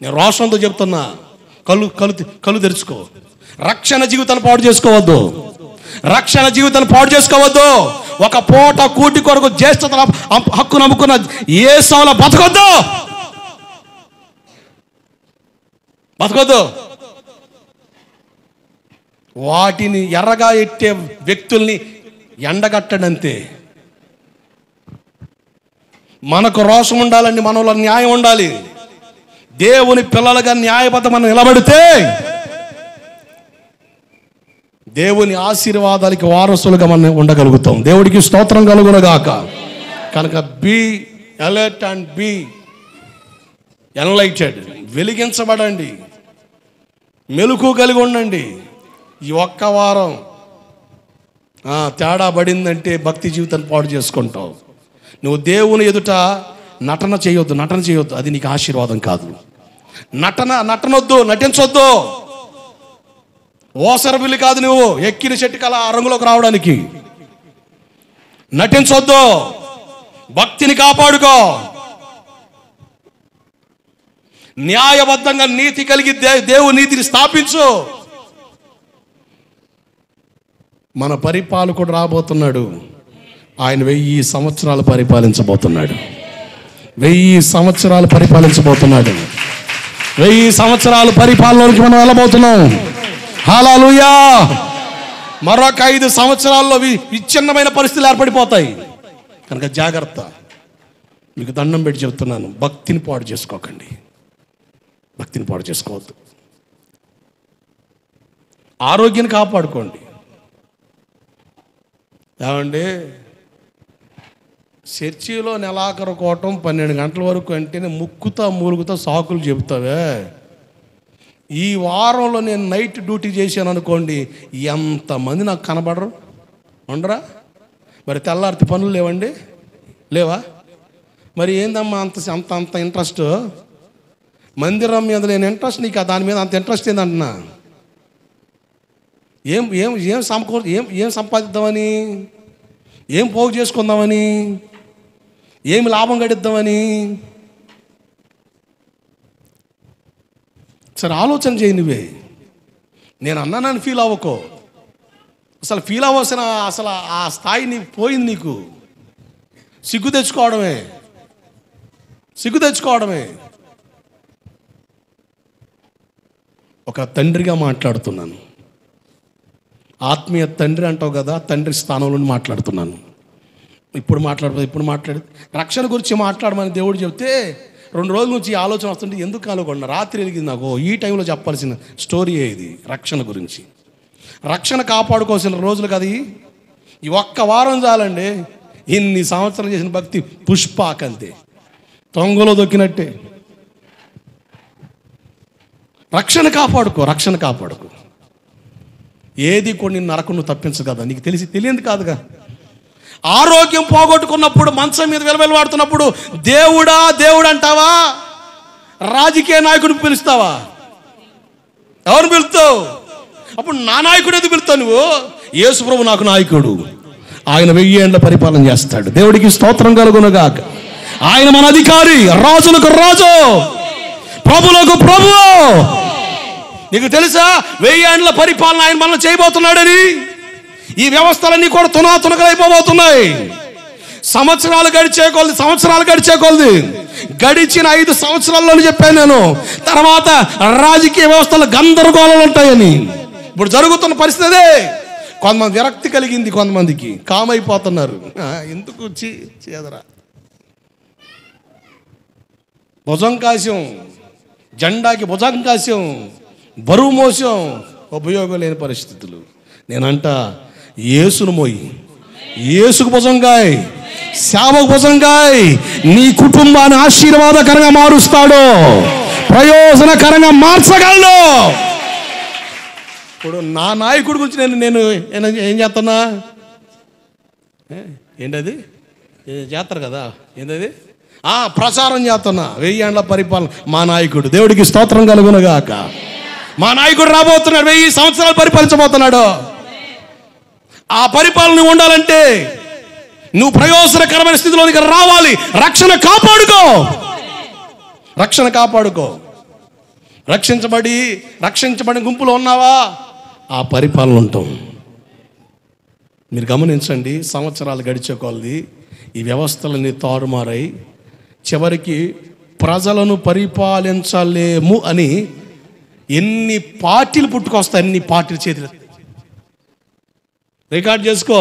నేను రోషంతో చెప్తున్నా, కళ్ళు తెరుచుకో. రక్షణ జీవితాన్ని పాడు చేసుకోవద్దు. రక్షణ జీవితాన్ని పాడు చేసుకోవద్దు. ఒక పూట కూటి కొరకు జ్యేష్ఠత హక్కు నమ్ముకున్న యేసులా బతకొద్దు. వాటిని ఎర్రగా ఎట్టే వ్యక్తుల్ని ఎండగట్టడంతే. మనకు రోషం ఉండాలండి, మనలో న్యాయం ఉండాలి. దేవుని పిల్లలుగా న్యాయబద్ధం నిలబడితే దేవుని ఆశీర్వాదాలకి వారసులుగా మనం ఉండగలుగుతాం. దేవుడికి స్తోత్రం కలుగునుగాక. కనుక be alert and be enlightened. వెలిగించబడండి, మెలకు కలిగి ఉండండి. ఈ ఒక్క వారం తేడా పడిందంటే భక్తి జీవితాన్ని పాడు చేసుకుంటావు. నువ్వు దేవుని ఎదుట నటన చేయొద్దు. అది నీకు ఆశీర్వాదం కాదు. నటనొద్దు, నటించొద్దు. ఓసరబిల్లి కాదు నువ్వు ఎక్కిన చెట్టుకి అలా రంగులోకి రావడానికి. నటించొద్దు. భక్తిని కాపాడుకో. న్యాయబద్ధంగా నీతి కలిగి దేవుని నీతిని స్థాపించు. మన పరిపాలకుడు రాబోతున్నాడు. ఆయన 1000 సంవత్సరాలు పరిపాలించబోతున్నాడు. 1000 సంవత్సరాలు పరిపాలించబోతున్నాడు. 1000 సంవత్సరాల పరిపాలనలోకి మనం వెళ్ళబోతున్నాం. హల్లెలూయా. మరొక 5 సంవత్సరాల్లో విచ్ఛిన్నమైన పరిస్థితులు ఏర్పడిపోతాయి. కనుక జాగ్రత్త. మీకు దండం పెట్టి చెప్తున్నాను, భక్తిని పాడు చేసుకోకండి. భక్తిని పాడు చేసుకోవద్దు. ఆరోగ్యాన్ని కాపాడుకోండి. ఏమండి, చర్చిలో నెలాఖరు కోవటం 12 గంటల వరకు అంటేనే మూలుగుతా సాకులు చెబుతావే. ఈ వారంలో నేను నైట్ డ్యూటీ చేశాను అనుకోండి, ఎంతమంది నాకు కనబడరు ఉండరా? మరి తెల్లారితే పనులు లేవా? మరి ఏందమ్మా అంత ఇంట్రెస్ట్? మందిరం మీద నేను ఇంట్రెస్ట్, నీకు దాని మీద అంత ఇంట్రెస్ట్ ఏందంటున్నా? ఏం సంపాదిద్దామని, ఏం పోగు చేసుకుందామని, ఏమి లాభం గడిద్దామని? సరే ఆలోచన చేయి. నువ్వే నేను అన్నానని ఫీల్ అవ్వకో. అసలు ఫీల్ అవ్వాల్సిన అసలు ఆ స్థాయి నీకు పోయింది. నీకు సిగ్గు తెచ్చుకోవడమే. ఒక తండ్రిగా మాట్లాడుతున్నాను. ఆత్మీయ తండ్రి అంటావు కదా, తండ్రి స్థానంలో మాట్లాడుతున్నాను. ఇప్పుడు మాట్లాడి రక్షణ గురించి మాట్లాడమని దేవుడు చెప్తే 2 రోజుల నుంచి ఆలోచన వస్తుంటే ఎందుకు కనుగొన్నా రాత్రి వెలిగింది నాకు. ఈ టైంలో చెప్పాల్సిన స్టోరీ ఇది. రక్షణ గురించి, రక్షణ కాపాడుకోవాల్సిన రోజులు కదా ఈ ఒక్క వారం చాలండి. ఇన్ని సంవత్సరాలు చేసిన భక్తి పుష్పాకంతే, తొంగలో దొక్కినట్టే. రక్షణ కాపాడుకో. ఏది కొన్ని నరకం నువ్వు తప్పించు కదా, నీకు తెలియదు కాదుగా. ఆరోగ్యం పోగొట్టుకున్నప్పుడు, మంచం మీద విలవిలవాడుతున్నప్పుడు దేవుడు అంటావా? రాజకీయ నాయకుడిని పిలుస్తావా? ఎవరు పిలుస్తావు? అప్పుడు నా నాయకుడు ఎందుకు పిలుస్తావు నువ్వు? యేసు ప్రభు నాకు నాయకుడు. ఆయన 1000 ఏళ్ల పరిపాలన చేస్తాడు. దేవుడికి స్తోత్రం కలుగునుగాక. ఆయన మన అధికారి, రాజులకు రాజు, ప్రభులకు ప్రభు. నీకు తెలుసా 1000 ఏళ్ల పరిపాలన ఆయన మనం చేయబోతున్నాడని? ఈ వ్యవస్థలన్నీ కూడా తునకలైపోబోతున్నాయి. సంవత్సరాలు గడిచే కొలది గడిచిన 5 సంవత్సరాల్లోనే చెప్పాను నేను. తర్వాత రాజకీయ వ్యవస్థలు గందరగోళాలు ఉంటాయని. ఇప్పుడు జరుగుతున్న పరిస్థితి అదే. కొంతమంది విరక్తి కలిగింది, కొంతమందికి కామైపోతున్నారు. ఎందుకు చేదరా భుజం కాశ్యం, జెండాకి భుజం కాశ్యం, బరువు మోసం, ఉపయోగం లేని పరిస్థితులు. నేనంట యేసును మోయి, యేసుకు భుజంగాయ్, సేవకు భుజంగాయ్. నీ కుటుంబాన్ని ఆశీర్వాదకరంగా మారుస్తాడు, ప్రయోజనకరంగా మార్చగలడు. ఇప్పుడు నా నాయకుడి గురించి నేను ఏం చేస్తున్నా? ఏంటది చేస్తారు కదా, ఏంటది ప్రచారం చేస్తున్నా. 1000 ఏళ్ల పరిపాలన మా నాయకుడు. దేవుడికి స్తోత్రం కలుగునుగాక. మా నాయకుడు రాబోతున్నాడు, 1000 సంవత్సరాలు పరిపాలించబోతున్నాడు. ఆ పరిపాలన ఉండాలంటే నువ్వు ప్రయోజనకరమైన స్థితిలోనికి రావాలి. రక్షణ కాపాడుకో. రక్షించబడిన గుంపులో ఉన్నావా, ఆ పరిపాలన ఉంటాం. మీరు గమనించండి, సంవత్సరాలు గడిచే కొలది ఈ వ్యవస్థలన్నీ తారుమారై చివరికి ప్రజలను పరిపాలించలేము అని ఎన్ని పార్టీలు పుట్టుకొస్తాయి, అన్ని పార్టీలు చేతులు రికార్డ్ చేసుకో.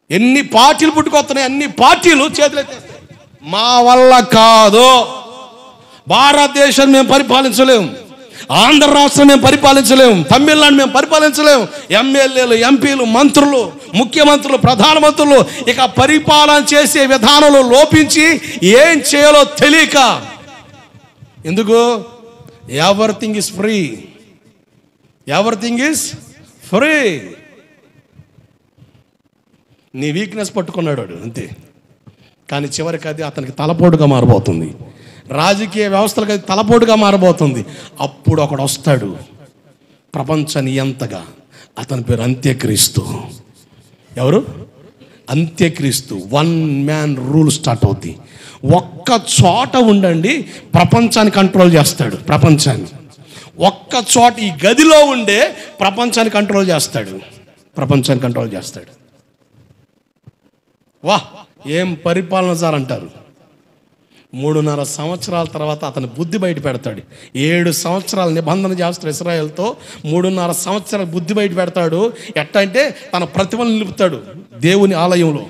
ఎన్ని పార్టీలు పుట్టుకొస్తున్నాయి, అన్ని పార్టీలు చేతులెత్తేస్తాయి. మా వల్ల కాదు, భారతదేశం మేము పరిపాలించలేము, ఆంధ్ర రాష్ట్రం మేము పరిపాలించలేము, తమిళనాడు మేము పరిపాలించలేము. ఎమ్మెల్యేలు, ఎంపీలు, మంత్రులు, ముఖ్యమంత్రులు, ప్రధానమంత్రులు ఇక పరిపాలన చేసే విధానంలో లోపించి ఏం చేయాలో తెలియక, ఎందుకు? Everything is free. నీ వీక్నెస్ పట్టుకున్నాడు అంతే. కానీ చివరికి అది అతనికి తలపోటుగా మారబోతుంది. రాజకీయ వ్యవస్థలకు అది తలపోటుగా మారబోతుంది. అప్పుడు ఒకడు వస్తాడు, ప్రపంచ నియంతగా. అతని పేరు అంత్యక్రీస్తు. ఎవరు? అంత్యక్రీస్తు. 1 మ్యాన్ రూల్ స్టార్ట్ అవుద్ది. ఒక్క చోట ఉండండి, ప్రపంచాన్ని కంట్రోల్ చేస్తాడు. ఒక్క చోట ఈ గదిలో ఉండే ప్రపంచాన్ని కంట్రోల్ చేస్తాడు. వాహ్, ఏం పరిపాలన సార్ అంటారు. 3.5 సంవత్సరాల తర్వాత అతని బుద్ధి బయట పెడతాడు. 7 సంవత్సరాల నిబంధన చేస్తాడు ఇశ్రాయేలుతో. 3.5 సంవత్సరాల బుద్ధి బయట పెడతాడు. ఎట్ట అంటే తన ప్రతిభను నిలుపుతాడు. దేవుని ఆలయంలో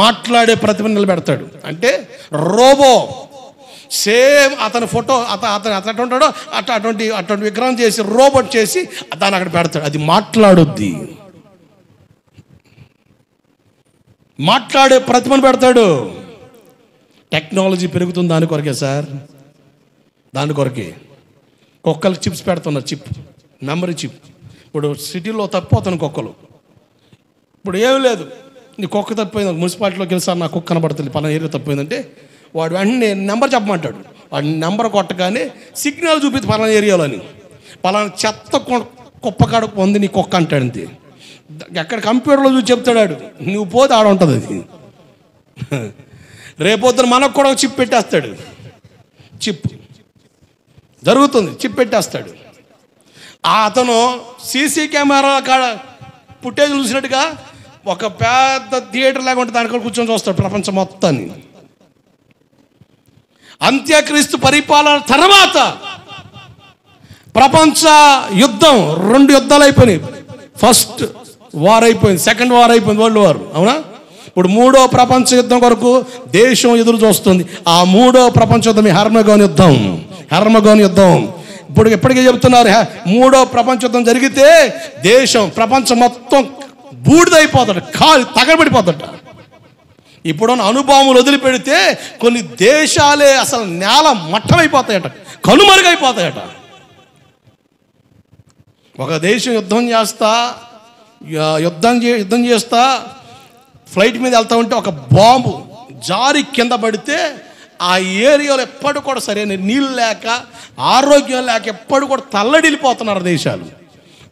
మాట్లాడే ప్రతిభను నిలబెడతాడు. అంటే రోబో సేమ్ అతని ఫోటో అతను ఉంటాడో అటువంటి విగ్రహం చేసి రోబోట్ చేసి దాన్ని అక్కడ పెడతాడు. అది మాట్లాడుద్ది, మాట్లాడే ప్రతిభను పెడతాడు. టెక్నాలజీ పెరుగుతుంది దాని కొరకే సార్, దాని కొరకే. కుక్కలకు చిప్స్ పెడుతున్నారు, మెమరీ చిప్. ఇప్పుడు సిటీలో తప్పిపోతాను కుక్కలు. ఇప్పుడు ఏమి లేదు, నీ కుక్క తప్పిపోయింది, మున్సిపాలిటీలోకి వెళ్ళి సార్ నా కుక్క కనబడుతుంది, పలానా ఏరియా తప్పిపోయిందంటే వాడు వెంటనే నెంబర్ చెప్పమంటాడు. వాడి నెంబర్ కొట్టగానే సిగ్నల్ చూపిస్తుంది పలానా ఏరియాలో అని. పలానా చెత్త కుప్పకాడ పొంది నీ కుక్క అంటాడు అంతే. ఎక్కడ కంప్యూటర్లో చూసి చెప్తాడు, నువ్వు పోతే ఆడ ఉంటుంది అది. రేపొద్దున మనకు కూడా చిప్ పెట్టేస్తాడు. చిప్ పెట్టేస్తాడు. అతను సీసీ కెమెరా కాడ ఫుటేజ్ చూసినట్టుగా ఒక పెద్ద థియేటర్ లాగా ఉంటే దానిలో కూర్చొని చూస్తాడు ప్రపంచం మొత్తాన్ని. అంత్యక్రీస్తు పరిపాలన తర్వాత ప్రపంచ యుద్ధం, 2 యుద్ధాలు అయిపోయినాయి. ఫస్ట్ వార్ అయిపోయింది, సెకండ్ వార్ అయిపోయింది, వరల్డ్ వార్. అవునా? ఇప్పుడు 3వ ప్రపంచ యుద్ధం కొరకు దేశం ఎదురు చూస్తుంది. ఆ 3వ ప్రపంచ యుద్ధం హర్మగోన్ యుద్ధం. ఇప్పుడు ఎప్పటికీ చెబుతున్నారు, 3వ ప్రపంచ యుద్ధం జరిగితే ప్రపంచం మొత్తం బూడిదైపోతాడు, తగలబడిపోతాడు. ఇప్పుడున్న అనుభవములు వదిలిపెడితే కొన్ని దేశాలే అసలు నేల మట్టమైపోతాయట, కనుమరుగైపోతాయట. ఒక దేశం యుద్ధం చేస్తా ఫ్లైట్ మీద వెళ్తా ఉంటే ఒక బాంబు జారి కింద పడితే ఆ ఏరియాలో ఎప్పటి కూడా సరైన నీళ్ళు లేక, ఆరోగ్యం లేక ఎప్పటి కూడా తల్లడిల్లిపోతున్నారు దేశాలు.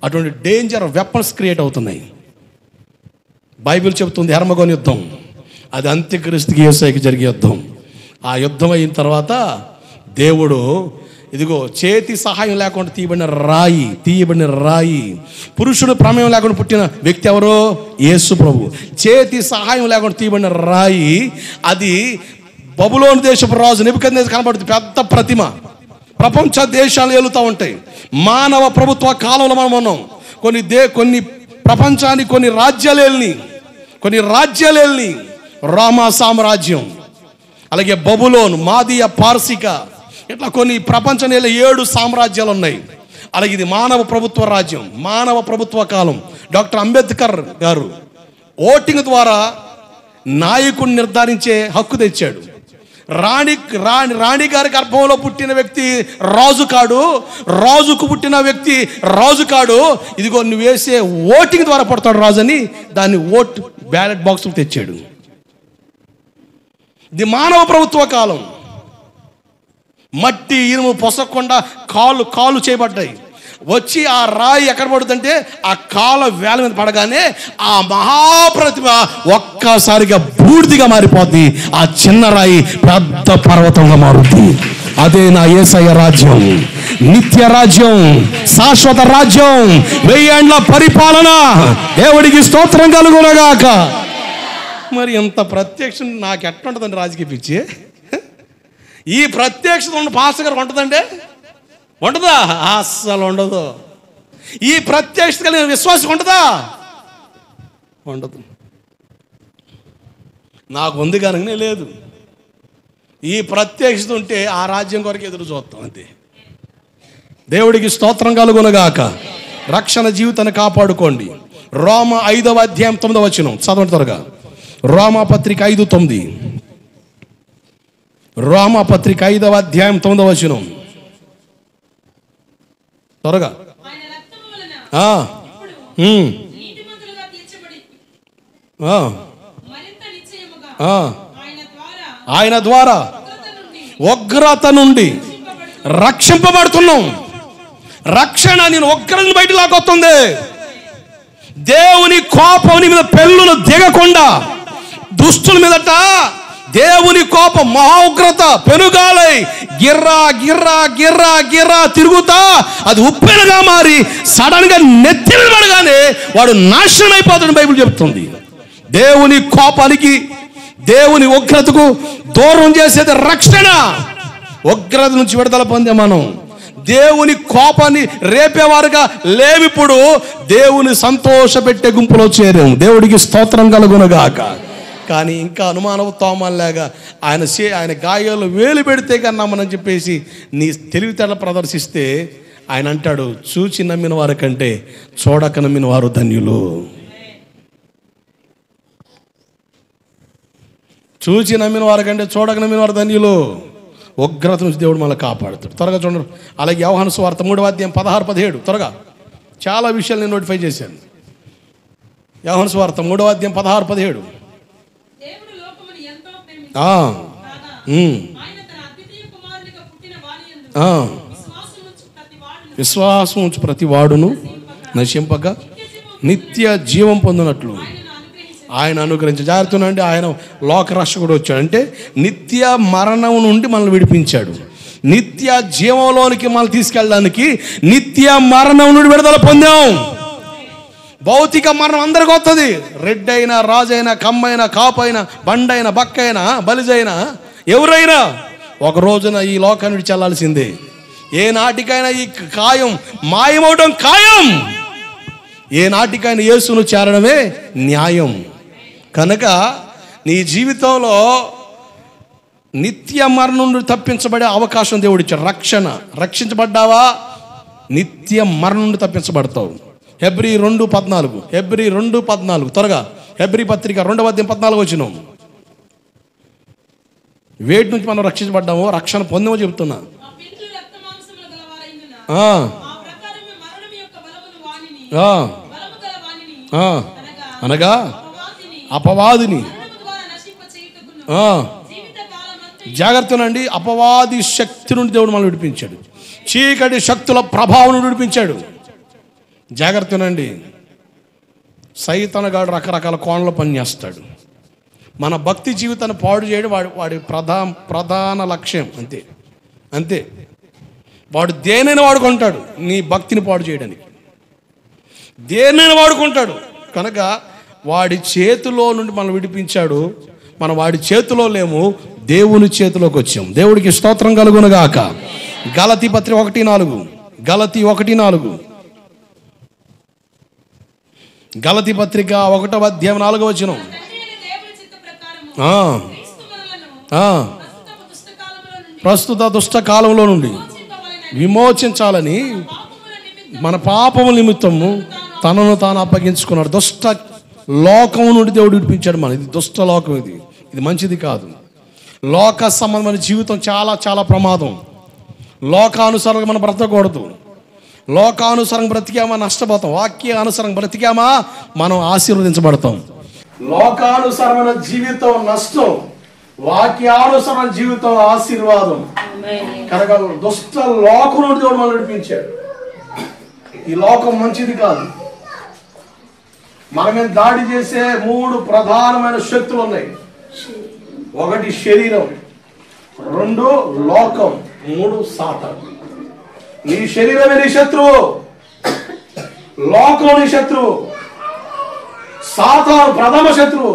అటువంటి డేంజర్ వెపన్స్ క్రియేట్ అవుతున్నాయి. బైబిల్ చెబుతుంది హర్మగోన్ యుద్ధం అది అంత్యక్రీస్తుకి యేసుకి జరిగే యుద్ధం. ఆ యుద్ధం అయిన తర్వాత దేవుడు ఇదిగో చేతి సహాయం లేకుండా తీయబడిన రాయి, పురుషుడు ప్రమేయం లేకుండా పుట్టిన వ్యక్తి ఎవరో? యేసు ప్రభు. చేతి సహాయం లేకుండా తీయబడిన రాయి, అది బబులోను దేశపు రాజు నెబుకద్నెజరు కనబడుతుంది. పెద్ద ప్రతిమ, ప్రపంచ దేశాలు ఏలుతూ ఉంటాయి. మానవ ప్రభుత్వ కాలంలో మనం ఉన్నాం. కొన్ని ప్రపంచానికి కొన్ని రాజ్యాలేల్ని రోమా సామ్రాజ్యం, అలాగే బబులోను, మాదియా, పార్సిక, ఇట్లా కొన్ని ప్రపంచంలో 7 సామ్రాజ్యాలు ఉన్నాయి. అలాగే ఇది మానవ ప్రభుత్వ రాజ్యం, మానవ ప్రభుత్వ కాలం. డాక్టర్ అంబేద్కర్ గారు ఓటింగ్ ద్వారా నాయకుడిని నిర్ధారించే హక్కు తెచ్చాడు. రాణి గారి గర్భంలో పుట్టిన వ్యక్తి రాజు కాడు, రాజుకు పుట్టిన వ్యక్తి రాజు కాడు, ఇదిగో నువ్వు వేసే ఓటింగ్ ద్వారా పడతాడు రాజు అని దాన్ని బ్యాలెట్ బాక్స్ తెచ్చాడు. ఇది మానవ ప్రభుత్వ కాలం. మట్టి ఇనుము పొసకుండా కాలు చేయబడ్డాయి. వచ్చి ఆ రాయి ఎక్కడ పడుతుంటే ఆ కాల వేల మీద పడగానే ఆ మహాప్రతిమ ఒక్కసారిగా బూడిదిగా మారిపోద్ది. ఆ చిన్న రాయి పెద్ద పర్వతంగా మారుద్ది. అదే నా యేసయ్య రాజ్యం, నిత్య రాజ్యం, శాశ్వత రాజ్యం, 1000 ఏండ్ల పరిపాలన. దేవుడికి స్తోత్రం కలుగునగాక. మరి ఎంత ప్రత్యక్ష నాకు ఎట్లుంటుందండి రాజకీయ పిచ్చి? ఈ ప్రత్యక్షత ఉన్న పాస్టర్ గారు ఉంటుందండి? ఉంటుందా? అస్సలు ఉండదు. ఈ ప్రత్యక్షత కలిగిన విశ్వాసం ఉంటుందా? ఉండదు. నాకు ఉంది కానీ లేదు. ఈ ప్రత్యక్షత ఉంటే ఆ రాజ్యం కొరకు ఎదురు చూస్తాం అంతే. దేవుడికి స్తోత్రం కలుగునగాక. రక్షణ జీవితాన్ని కాపాడుకోండి. రోమ 5వ అధ్యాయం 9వ వచనం చదవండి త్వరగా. రోమాపత్రిక 5:9. రోమాపత్రిక 5వ అధ్యాయం 9వ వచనం త్వరగా. ఆయన ద్వారా ఉగ్రత నుండి రక్షింపబడుతున్నాం. రక్షణ నేను ఉగ్రతను బయట లాగొస్తుంది. దేవుని కోపం నీ మీద పెళ్ళును దిగకుండా దుష్టుల మీదట దేవుని కోపం మహా ఉగ్రత పెనుగాలై గిర్రా గిర్రా గిర్రా గిర్రా తిరుగుతా అది ఉప్పెనగా మారి సడన్ గా నెత్తి మీద పడగానే వాడు నాశనం అయిపోతాడు బైబిల్ చెప్తుంది. దేవుని కోపానికి దేవుని ఉగ్రతకు దూరం చేసేది రక్షణ. ఉగ్రత నుంచి విడుదల పొందే మనం దేవుని కోపాన్ని రేపేవారుగా లేవిప్పుడు దేవుని సంతోష పెట్టే గుంపులో చేరాము. దేవుడికి స్తోత్రం కలుగునగాక. కానీ ఇంకా అనుమానవుతామలాగా ఆయన గాయాలు వేలు పెడితే కన్నా మనం చెప్పేసి నీ తెలివితేటలు ప్రదర్శిస్తే ఆయన అంటాడు, చూచి నమ్మిన వారి కంటే చూడక నమ్మిన వారు ధన్యులు. చూచి నమ్మిన వారి కంటే చూడక నమ్మిన వారు ధన్యులు. ఉగ్రత నుంచి దేవుడు మనల్ని కాపాడుతాడు. త్వరగా చూడండి. అలాగే యోహాను సువార్త 3వ అధ్యాయం 16-17 త్వరగా. చాలా విషయాలు నేను నోటిఫై చేశాను. యోహాను సువార్త 3వ అధ్యాయం 16-17. విశ్వాసం ఉంచు ప్రతి వాడును నశింపక నిత్య జీవం పొందినట్లు ఆయన అనుగ్రహించాడు. జాగ్రత్తనండి, ఆయన లోకరక్షకుడు వచ్చాడు అంటే నిత్య మరణం నుండి మనల్ని విడిపించాడు. నిత్య జీవంలోనికి మనల్ని తీసుకెళ్ళడానికి నిత్య మరణం నుండి విడుదల పొందాం. భౌతిక మరణం అందరికి వస్తుంది. రెడ్డి అయినా, రాజైనా, కమ్మైనా, కాపైనా, బండైనా, బక్కైనా, బలిజైనా, ఎవరైనా ఒక రోజున ఈ లోకాన్ని విడిచి చెల్లాల్సిందే. ఏ నాటికైనా ఈ కాయం మాయమవడం ఖాయం. ఏ నాటికైనా యేసును చేరడమే న్యాయం. కనుక నీ జీవితంలో నిత్య మరణం నుండి తప్పించబడే అవకాశం దేవుడు ఇచ్చాడు. రక్షించబడ్డావా నిత్య మరణం నుండి తప్పించబడతావు. హెబ్రీ 2:14 త్వరగా. హెబ్రీ పత్రిక 2వ అధ్యాయం 14 వచనం. వేటి నుంచి మనం రక్షించబడ్డామో రక్షణ పొందామో చెప్తున్నా. అనగా అపవాదిని జాగ్రత్తనండి. అపవాది శక్తి నుండి దేవుడు మనల్ని విడిపించాడు. చీకటి శక్తుల ప్రభావం నుండి విడిపించాడు. జాగ్రత్తనండి. సైతానుగాడు రకరకాల కోణంలో పనిచేస్తాడు. మన భక్తి జీవితాన్ని పాడు చేయడం వాడి ప్రధాన లక్ష్యం. అంతే. వాడు దేనైనా వాడుకుంటాడు నీ భక్తిని పాడు చేయడానికి. దేనైనా వాడుకుంటాడు. కనుక వాడి చేతిలో నుండి మనం విడిపించాడు. మనం వాడి చేతిలో లేము, దేవుని చేతిలోకి వచ్చాం. దేవుడికి స్తోత్రం కలుగునుగాక. గలతీ పత్రిక 1:4. గలతీ 1:4. గలతీ పత్రిక 1వ అధ్యాయం 4వ వచనం. ప్రస్తుత దుష్ట కాలంలో నుండి విమోచించాలని మన పాపముల నిమిత్తము తనను తాను అప్పగించుకున్నాడు. దుష్ట లోకం నుండి దేవుడు విడిపించాడు. మన ఇది దుష్ట లోకం, ఇది మంచిది కాదు. లోక సంబంధమైన జీవితం చాలా చాలా ప్రమాదం. లోకానుసారంగా మనం బ్రతకూడదు. లోకానుసారంగా బ్రతికామా నష్టపోతాం, వాక్యానుసారంగా బ్రతికామా మనం ఆశీర్వదించబడతాం. లోకానుసారమైన జీవితం నష్టం, వాక్యానుసారమైన జీవితం ఆశీర్వాదం. కనుక దుష్ట లోకం నుండి దేవుడు మనం నడిపించాడు. ఈ లోకం మంచిది కాదు. మన మీద దాడి చేసే 3 ప్రధానమైన శక్తులు ఉన్నాయి. 1 శరీరం, 2 లోకం, 3 సాతాను. నీ శరీరమే నీ శత్రువు, లోకం నీ శత్రువు, సాతాను ప్రథమ శత్రువు.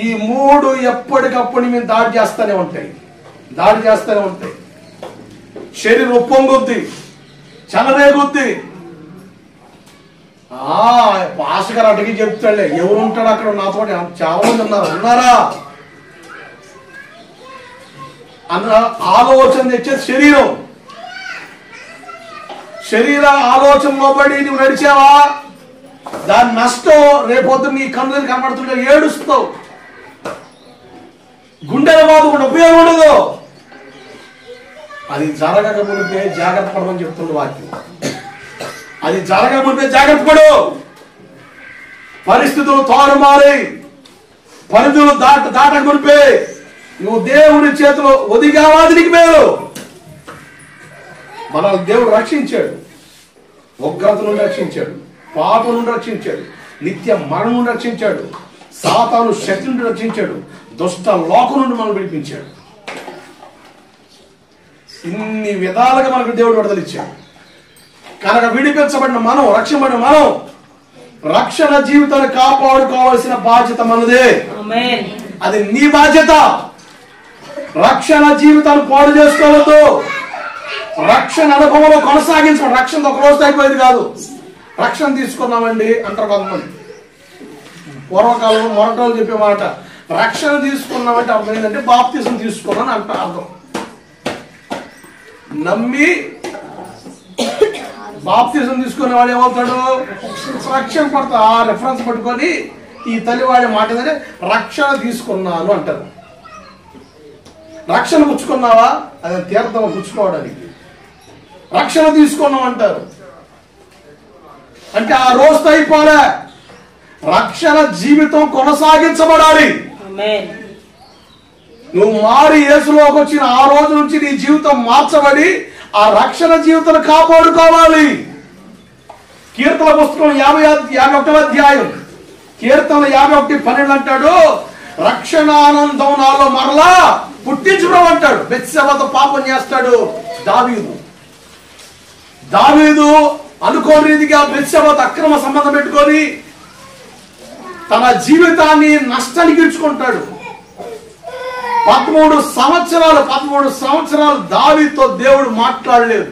ఈ 3 ఎప్పటికప్పుడు మేము దాడి చేస్తూనే ఉంటాయి. శరీరం ఉప్పొంగుద్ది, చలరేగుద్ది. పాస్ గారు అడిగి చెప్తాడులే, ఎవరు ఉంటాడు అక్కడ నాతో చాలా మంది ఉన్నారా అన్న ఆలోచన తెచ్చేది శరీర ఆలోచనలో పడి నువ్వు నడిచావా, దాని నష్టం రేపొద్దు నీ కన్నులు కనబడుతుంటే ఏడుస్తావు. గుండెల బాధ కూడా ఉపయోగం ఉండదు. అది జరగక మునిపే జాగ్రత్త పడమని చెప్తుంది వాక్యం. అది జరగక మునిపే జాగ్రత్త పడు. పరిస్థితులు తారుమారి, పరిధులు దాటక మునిపే నువ్వు దేవుడి చేతిలో ఒదిగావాది నీకు మేలు. మనల్ని దేవుడు రక్షించాడు. ఉగ్రత నుండి రక్షించాడు, పాపం నుండి రక్షించాడు, నిత్య మరణం నుండి రక్షించాడు, సాతాను శక్తి నుండి రక్షించాడు, దుష్ట లోకం నుండి మనం విడిపించాడు. ఇన్ని విధాలుగా మనకు దేవుడు విడుదల ఇచ్చాడు. కనుక విడిపించబడిన మనం, రక్షించబడిన మనం, రక్షణ జీవితాన్ని కాపాడుకోవాల్సిన బాధ్యత మనదే. అది నీ బాధ్యత. రక్షణ జీవితాన్ని పాడు చేసుకోవద్దు. రక్షణ అనుభవంలో కొనసాగించడం. రక్షణ ఒక రోజు అయిపోయేది కాదు. రక్షణ తీసుకున్నామండి అంటారు కొంతమంది. పూర్వకాలంలో మొరటోళ్ళు చెప్పే మాట, రక్షణ తీసుకున్నామంటే అర్థం ఏంటంటే బాప్తిజం తీసుకున్నాను అంట అర్థం. నమ్మి బాప్తిజం తీసుకునే వాడు ఏమవుతాడు, రక్షణ పడతా. ఆ రెఫరెన్స్ పట్టుకొని ఈ తల్లి వాడే మాట ఏంటంటే రక్షణ తీసుకున్నాను అంటారు. రక్షణ పుచ్చుకున్నావా, అది తీర్థం పుచ్చుకోవడానికి రక్షణ తీసుకున్నాం అంటారు. అంటే ఆ రోజుతో అయిపోలే, రక్షణ జీవితం కొనసాగించబడాలి. నువ్వు మారి యేసులోకి వచ్చిన ఆ రోజు నుంచి నీ జీవితం మార్చబడి ఆ రక్షణ జీవితాన్ని కాపాడుకోవాలి. కీర్తన పుస్తకం 51వ అధ్యాయం, కీర్తన 51:12 అంటాడు, రక్షణ ఆనందం నాలో మరలా పుట్టించడం అంటాడు. బెత్షెబతో పాపం చేస్తాడు దావీదు అనుకోని రీతిగా బెత్షెబతో అక్రమ సంబంధం పెట్టుకొని తన జీవితాన్ని నష్టానికి ఇచ్చుకుంటాడు. 13 సంవత్సరాలు దావీదుతో దేవుడు మాట్లాడలేదు.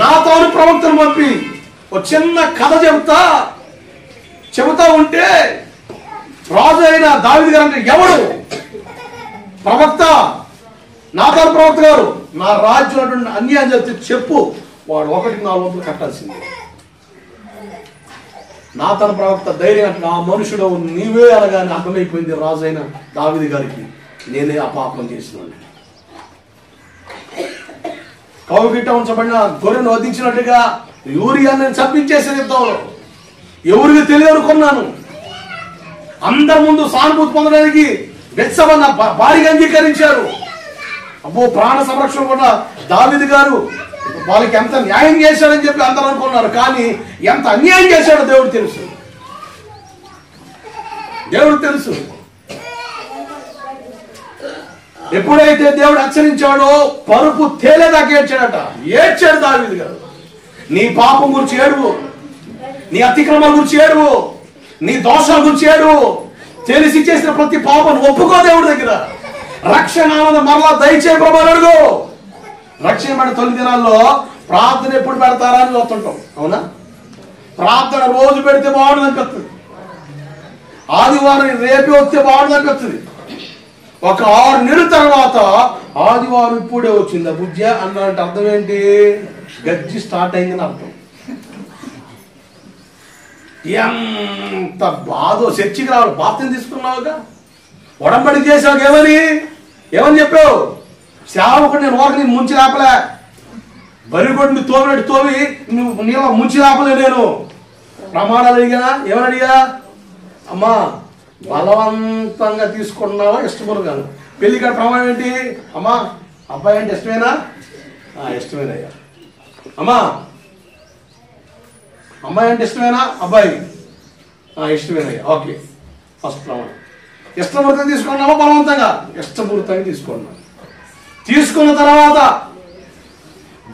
నాతోను ప్రవక్తను పంపి ఒక చిన్న కథ చెబుతా ఉంటే రాజు అయిన దావీదు గారు అంటే ఎవడు ప్రవక్త, నాతోను ప్రవక్త గారు నా రాజ్యం అన్యాయం చేస్తే చెప్పు, వాడు 1/4 కట్టాల్సింది. నాతోను ప్రవక్త ధైర్యం అంటే ఆ మనుషుడు నీవే అనగానే అర్థమైపోయింది రాజు అయిన దావీదు గారికి, నేనే ఆ పాపం చేసినాను. కౌగిట ఉంచబడిన గొర్రెను వధించినట్టుగా యూరియాని చంపించేసే యుద్ధంలో ఎవరికి తెలియనుకున్నాను. అందరి ముందు సానుభూతి పొందడానికి బెత్షెబను భారీగా అంగీకరించారు. అబ్బో, ప్రాణ సంరక్షణ కూడా దావీదు గారు వాళ్ళకి ఎంత న్యాయం చేశాడని చెప్పి అందరూ అనుకున్నారు. కానీ ఎంత అన్యాయం చేశాడో దేవుడు తెలుసు. ఎప్పుడైతే దేవుడు హెచ్చరించాడో పరుపు తేలేదాకా ఏడ్చాడు దావీదు గారు. నీ పాపం గురించి ఏడువు, నీ అతిక్రమాల గురించి ఏడువు, నీ దోషాల గురించి ఏడువు. తెలిసి చేసిన ప్రతి పాపం ఒప్పుకో దేవుడి దగ్గర. రక్షణ మరలా దయచే ప్రభావం అడుగు. రక్షణ తొలి దినాల్లో ప్రార్థన ఎప్పుడు పెడతారా అని చూస్తుంటాం. అవునా? ప్రార్థన రోజు పెడితే బాగుండదు అనిపిస్తుంది. ఆదివారం రేపే వస్తే బాగుండదు అనిపిస్తుంది. ఒక 6 నెలల తర్వాత ఆదివారం ఇప్పుడే వచ్చిందా బుజ్జ అన్నంటే అర్థం ఏంటి? గజ్జి స్టార్ట్ అయిందని అర్థం. ఎంత బాధో. చర్చికి రావాలి, బాప్తిని తీసుకున్నావుగా, ఉడంబడి చేసావు, ఏమని చెప్పావు? సేవకుడు నేను ఓక నేను ముంచి లేపలే, బరిగొడ్డు నువ్వు తోమినట్టు తోమి నువ్వు నీళ్ళ ముంచి లేపలే, నేను ప్రమాణాలు అడిగా. ఏమని అడిగా? అమ్మా బలవంతంగా తీసుకున్నావా ఇష్టపూర్వకంగా? పెళ్లికాడ ప్రమాణం ఏంటి? అమ్మా అబ్బాయి అంటే ఇష్టమేనా? ఇష్టమేనయ్యా. అమ్మా అమ్మాయి అంటే ఇష్టమేనా? అబ్బాయి ఇష్టమేనయ్యా. ఓకే, ఫస్ట్ ప్రమాణం. ఇష్టపూర్వకంగా తీసుకున్నావా బలవంతంగా? ఇష్టపూర్వకంగా తీసుకున్నా. తీసుకున్న తర్వాత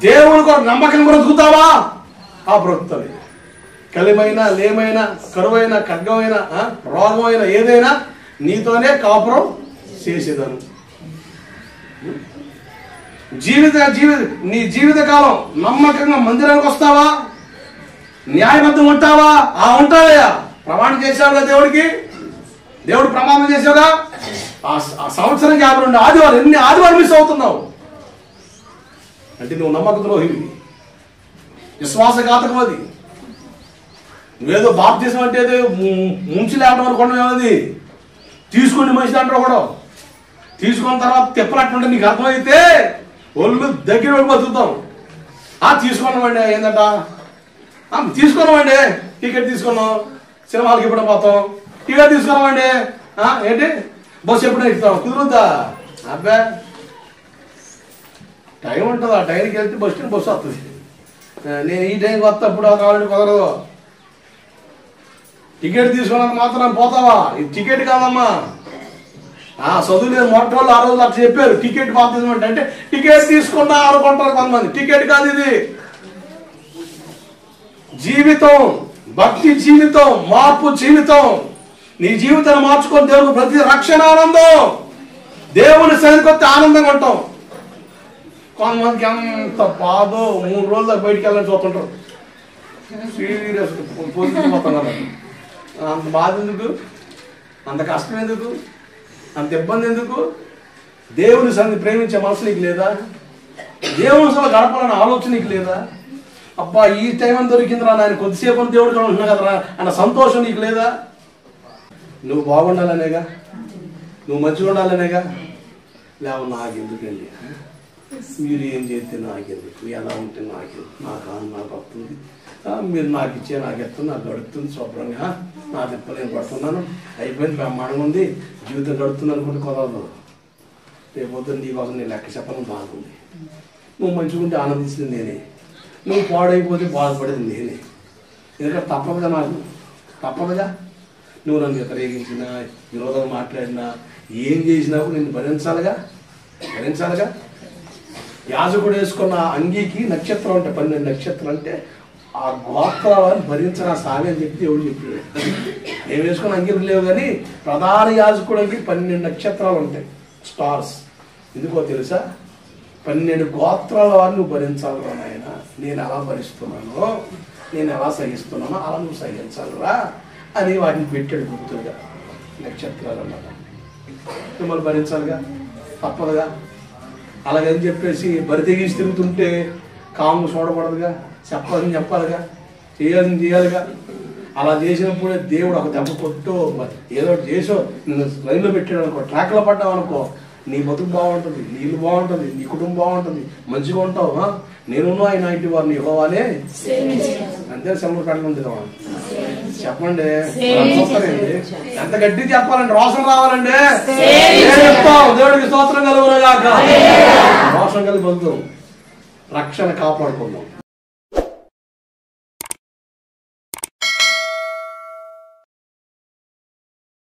దేవుని కొరకు నమ్మకం బ్రతుకుతావా? బ్రతుకుతావు. కలిమైనా లేమైనా కరువైనా ఖడ్గమైనా రోగమైనా ఏదైనా నీతోనే కాపురం చేసేదాను. నీ జీవితకాలం నమ్మకంగా మందిరానికి వస్తావా? న్యాయబద్ధం ఉంటావా? ఉంటావయ్యా. ప్రమాణం చేశావుగా దేవుడికి, దేవుడు ప్రమాణం చేసావుగా. ఆ సంవత్సరం 52 ఆదివారం, ఎన్ని ఆదివారం మిస్ అవుతున్నావు అంటే నువ్వు నమ్మక ద్రోహివి, విశ్వాసఘాతకం. అది నువ్వేదో బాప్తిజం అంటే ముంచి లేవడం అనుకోవడం ఏమది? తీసుకుని మనిషి అంటారు కూడా. తీసుకున్న తర్వాత తిప్పనట్టుంటే నీకు అర్థమైతే ఒళ్ళు దగ్గర వెళ్ళి బతుకుతాం. తీసుకున్నామండి, ఏంటంట తీసుకున్నామండి, టికెట్ తీసుకున్నాం, సినిమాలకి ఎప్పుడు పోతాం, టికెట్ తీసుకున్నామండి, ఏంటి బస్సు ఎప్పుడైనా ఎక్కుతాం, కుదురుద్దా? అబ్బా టైం ఉంటుంది, ఆ టైంకి వెళ్తే బస్సు వస్తుంది. నేను ఈ టైంకి వస్తా, అప్పుడు కావాలంటే కుదరదు. టికెట్ తీసుకున్నంత మాత్రం పోతావా? ఇది టికెట్ కాదమ్మా. చదువు లేదు మొట్టమొదటి ఆ రోజు అట్లా చెప్పారు. టికెట్ బాప్తిజం అంటే టికెట్ తీసుకున్నా అనుకుంటారు కొంతమంది. టికెట్ కాదు ఇది. జీవితం, భక్తి జీవితం, మార్పు జీవితం. నీ జీవితాన్ని మార్చుకొని దేవుడు ప్రతి రక్షణ ఆనందం. దేవుని సన్నిధికి వస్తే ఆనందంగా ఉంటాం. కొంతమందికి ఎంత బాధో 3 రోజుల బయటికి వెళ్ళని చూస్తుంటారు. సీరియస్ పోతున్నారు. అంత బాధ ఎందుకు? అంత కష్టం ఎందుకు? అంత ఇబ్బంది ఎందుకు? దేవుని సన్నిధి ప్రేమించే మనసు నీకు లేదా? దేవుని సభ గడపాలన్న ఆలోచన నీకు లేదా? అబ్బా ఈ టైం అని దొరికిందిరా, ఆయన కొద్దిసేపు అని దేవుడు ఉంటున్నా కదరా అన్న సంతోషం నీకు లేదా? నువ్వు బాగుండాలనేగా, నువ్వు మంచిగా ఉండాలనేగా. లేవు నాకెందుకండి, మీరు ఏం చేస్తే నాకెందుకు, ఎలా ఉంటే నాకెందుకు, నాకు వస్తుంది, మీరు నాకు ఇచ్చే నాకు ఎత్తుంది, నాకు గడుపుతుంది శుభ్రంగా, నా తిప్పలేని పడుతున్నాను, అయిపోయింది, బ్రహ్మాండంగా ఉంది, జీవితం గడుపుతుంది అనుకుంటే కుదరదు. రేపొద్దు నీకోసం నేను లెక్క చెప్పడం బాగుంది. నువ్వు మంచిగా ఉంటే ఆనందించింది నేనే, నువ్వు పాడైపోతే బాధపడేది నేనే. ఎందుకంటే తప్పదుగా, నాకు తప్పదుగా. నువ్వు నన్ను వ్యతిరేకించినా, విరోధంగా మాట్లాడినా, ఏం చేసినా కూడా నిన్ను భరించాలిగా. యాజకుడు వేసుకున్న అంగీకి నక్షత్రం అంటే 12 నక్షత్రం అంటే ఆ గోత్రాలను భరించిన సామి అని చెప్పి ఎవడు చెప్పాడు. నేను వేసుకున్న అంగీలు లేవు, కానీ ప్రధాన యాజకుడికి 12 నక్షత్రాలు ఉంటాయి, స్టార్స్. ఎందుకో తెలుసా? 12 గోత్రాల వారిని నువ్వు భరించాలిరా నాయన. నేను ఎలా భరిస్తున్నానో, నేను ఎలా సహిస్తున్నానో అలా నువ్వు సహించాలిరా అని వాటిని పెట్టాడు గుర్తుగా. నక్షత్రాలు అన్నమాట మిమ్మల్ని భరించాలిగా, తప్పదుగా. అలాగని చెప్పేసి బరి తెగించి తిరుగుతుంటే కాము చూడకూడదుగా, చెప్పాలిగా, చేయాలిగా. అలా చేసినప్పుడే దేవుడు ఒక దెబ్బ కొట్టో ఏదో చేసో నిన్ను లైన్లో పెట్టాడు అనుకో, ట్రాక్లో పడ్డావు అనుకో, నీ బతుకు బాగుంటుంది, నీళ్ళు బాగుంటుంది, నీ కుటుంబం బాగుంటుంది, మంచిగా ఉంటావు. నేను ఆయన ఇంటి వారిని ఇవ్వాలే అంతే. సెలవు కట్టలుంది చెప్పండి, ఎంత గట్టి చెప్పాలండి, రోషం రావాలండి. చెప్తాం దేవుడికి స్తోత్రం కలుగునగాక. రోషం కలిగి పొందుతాం, రక్షణ కాపాడుకుందాం.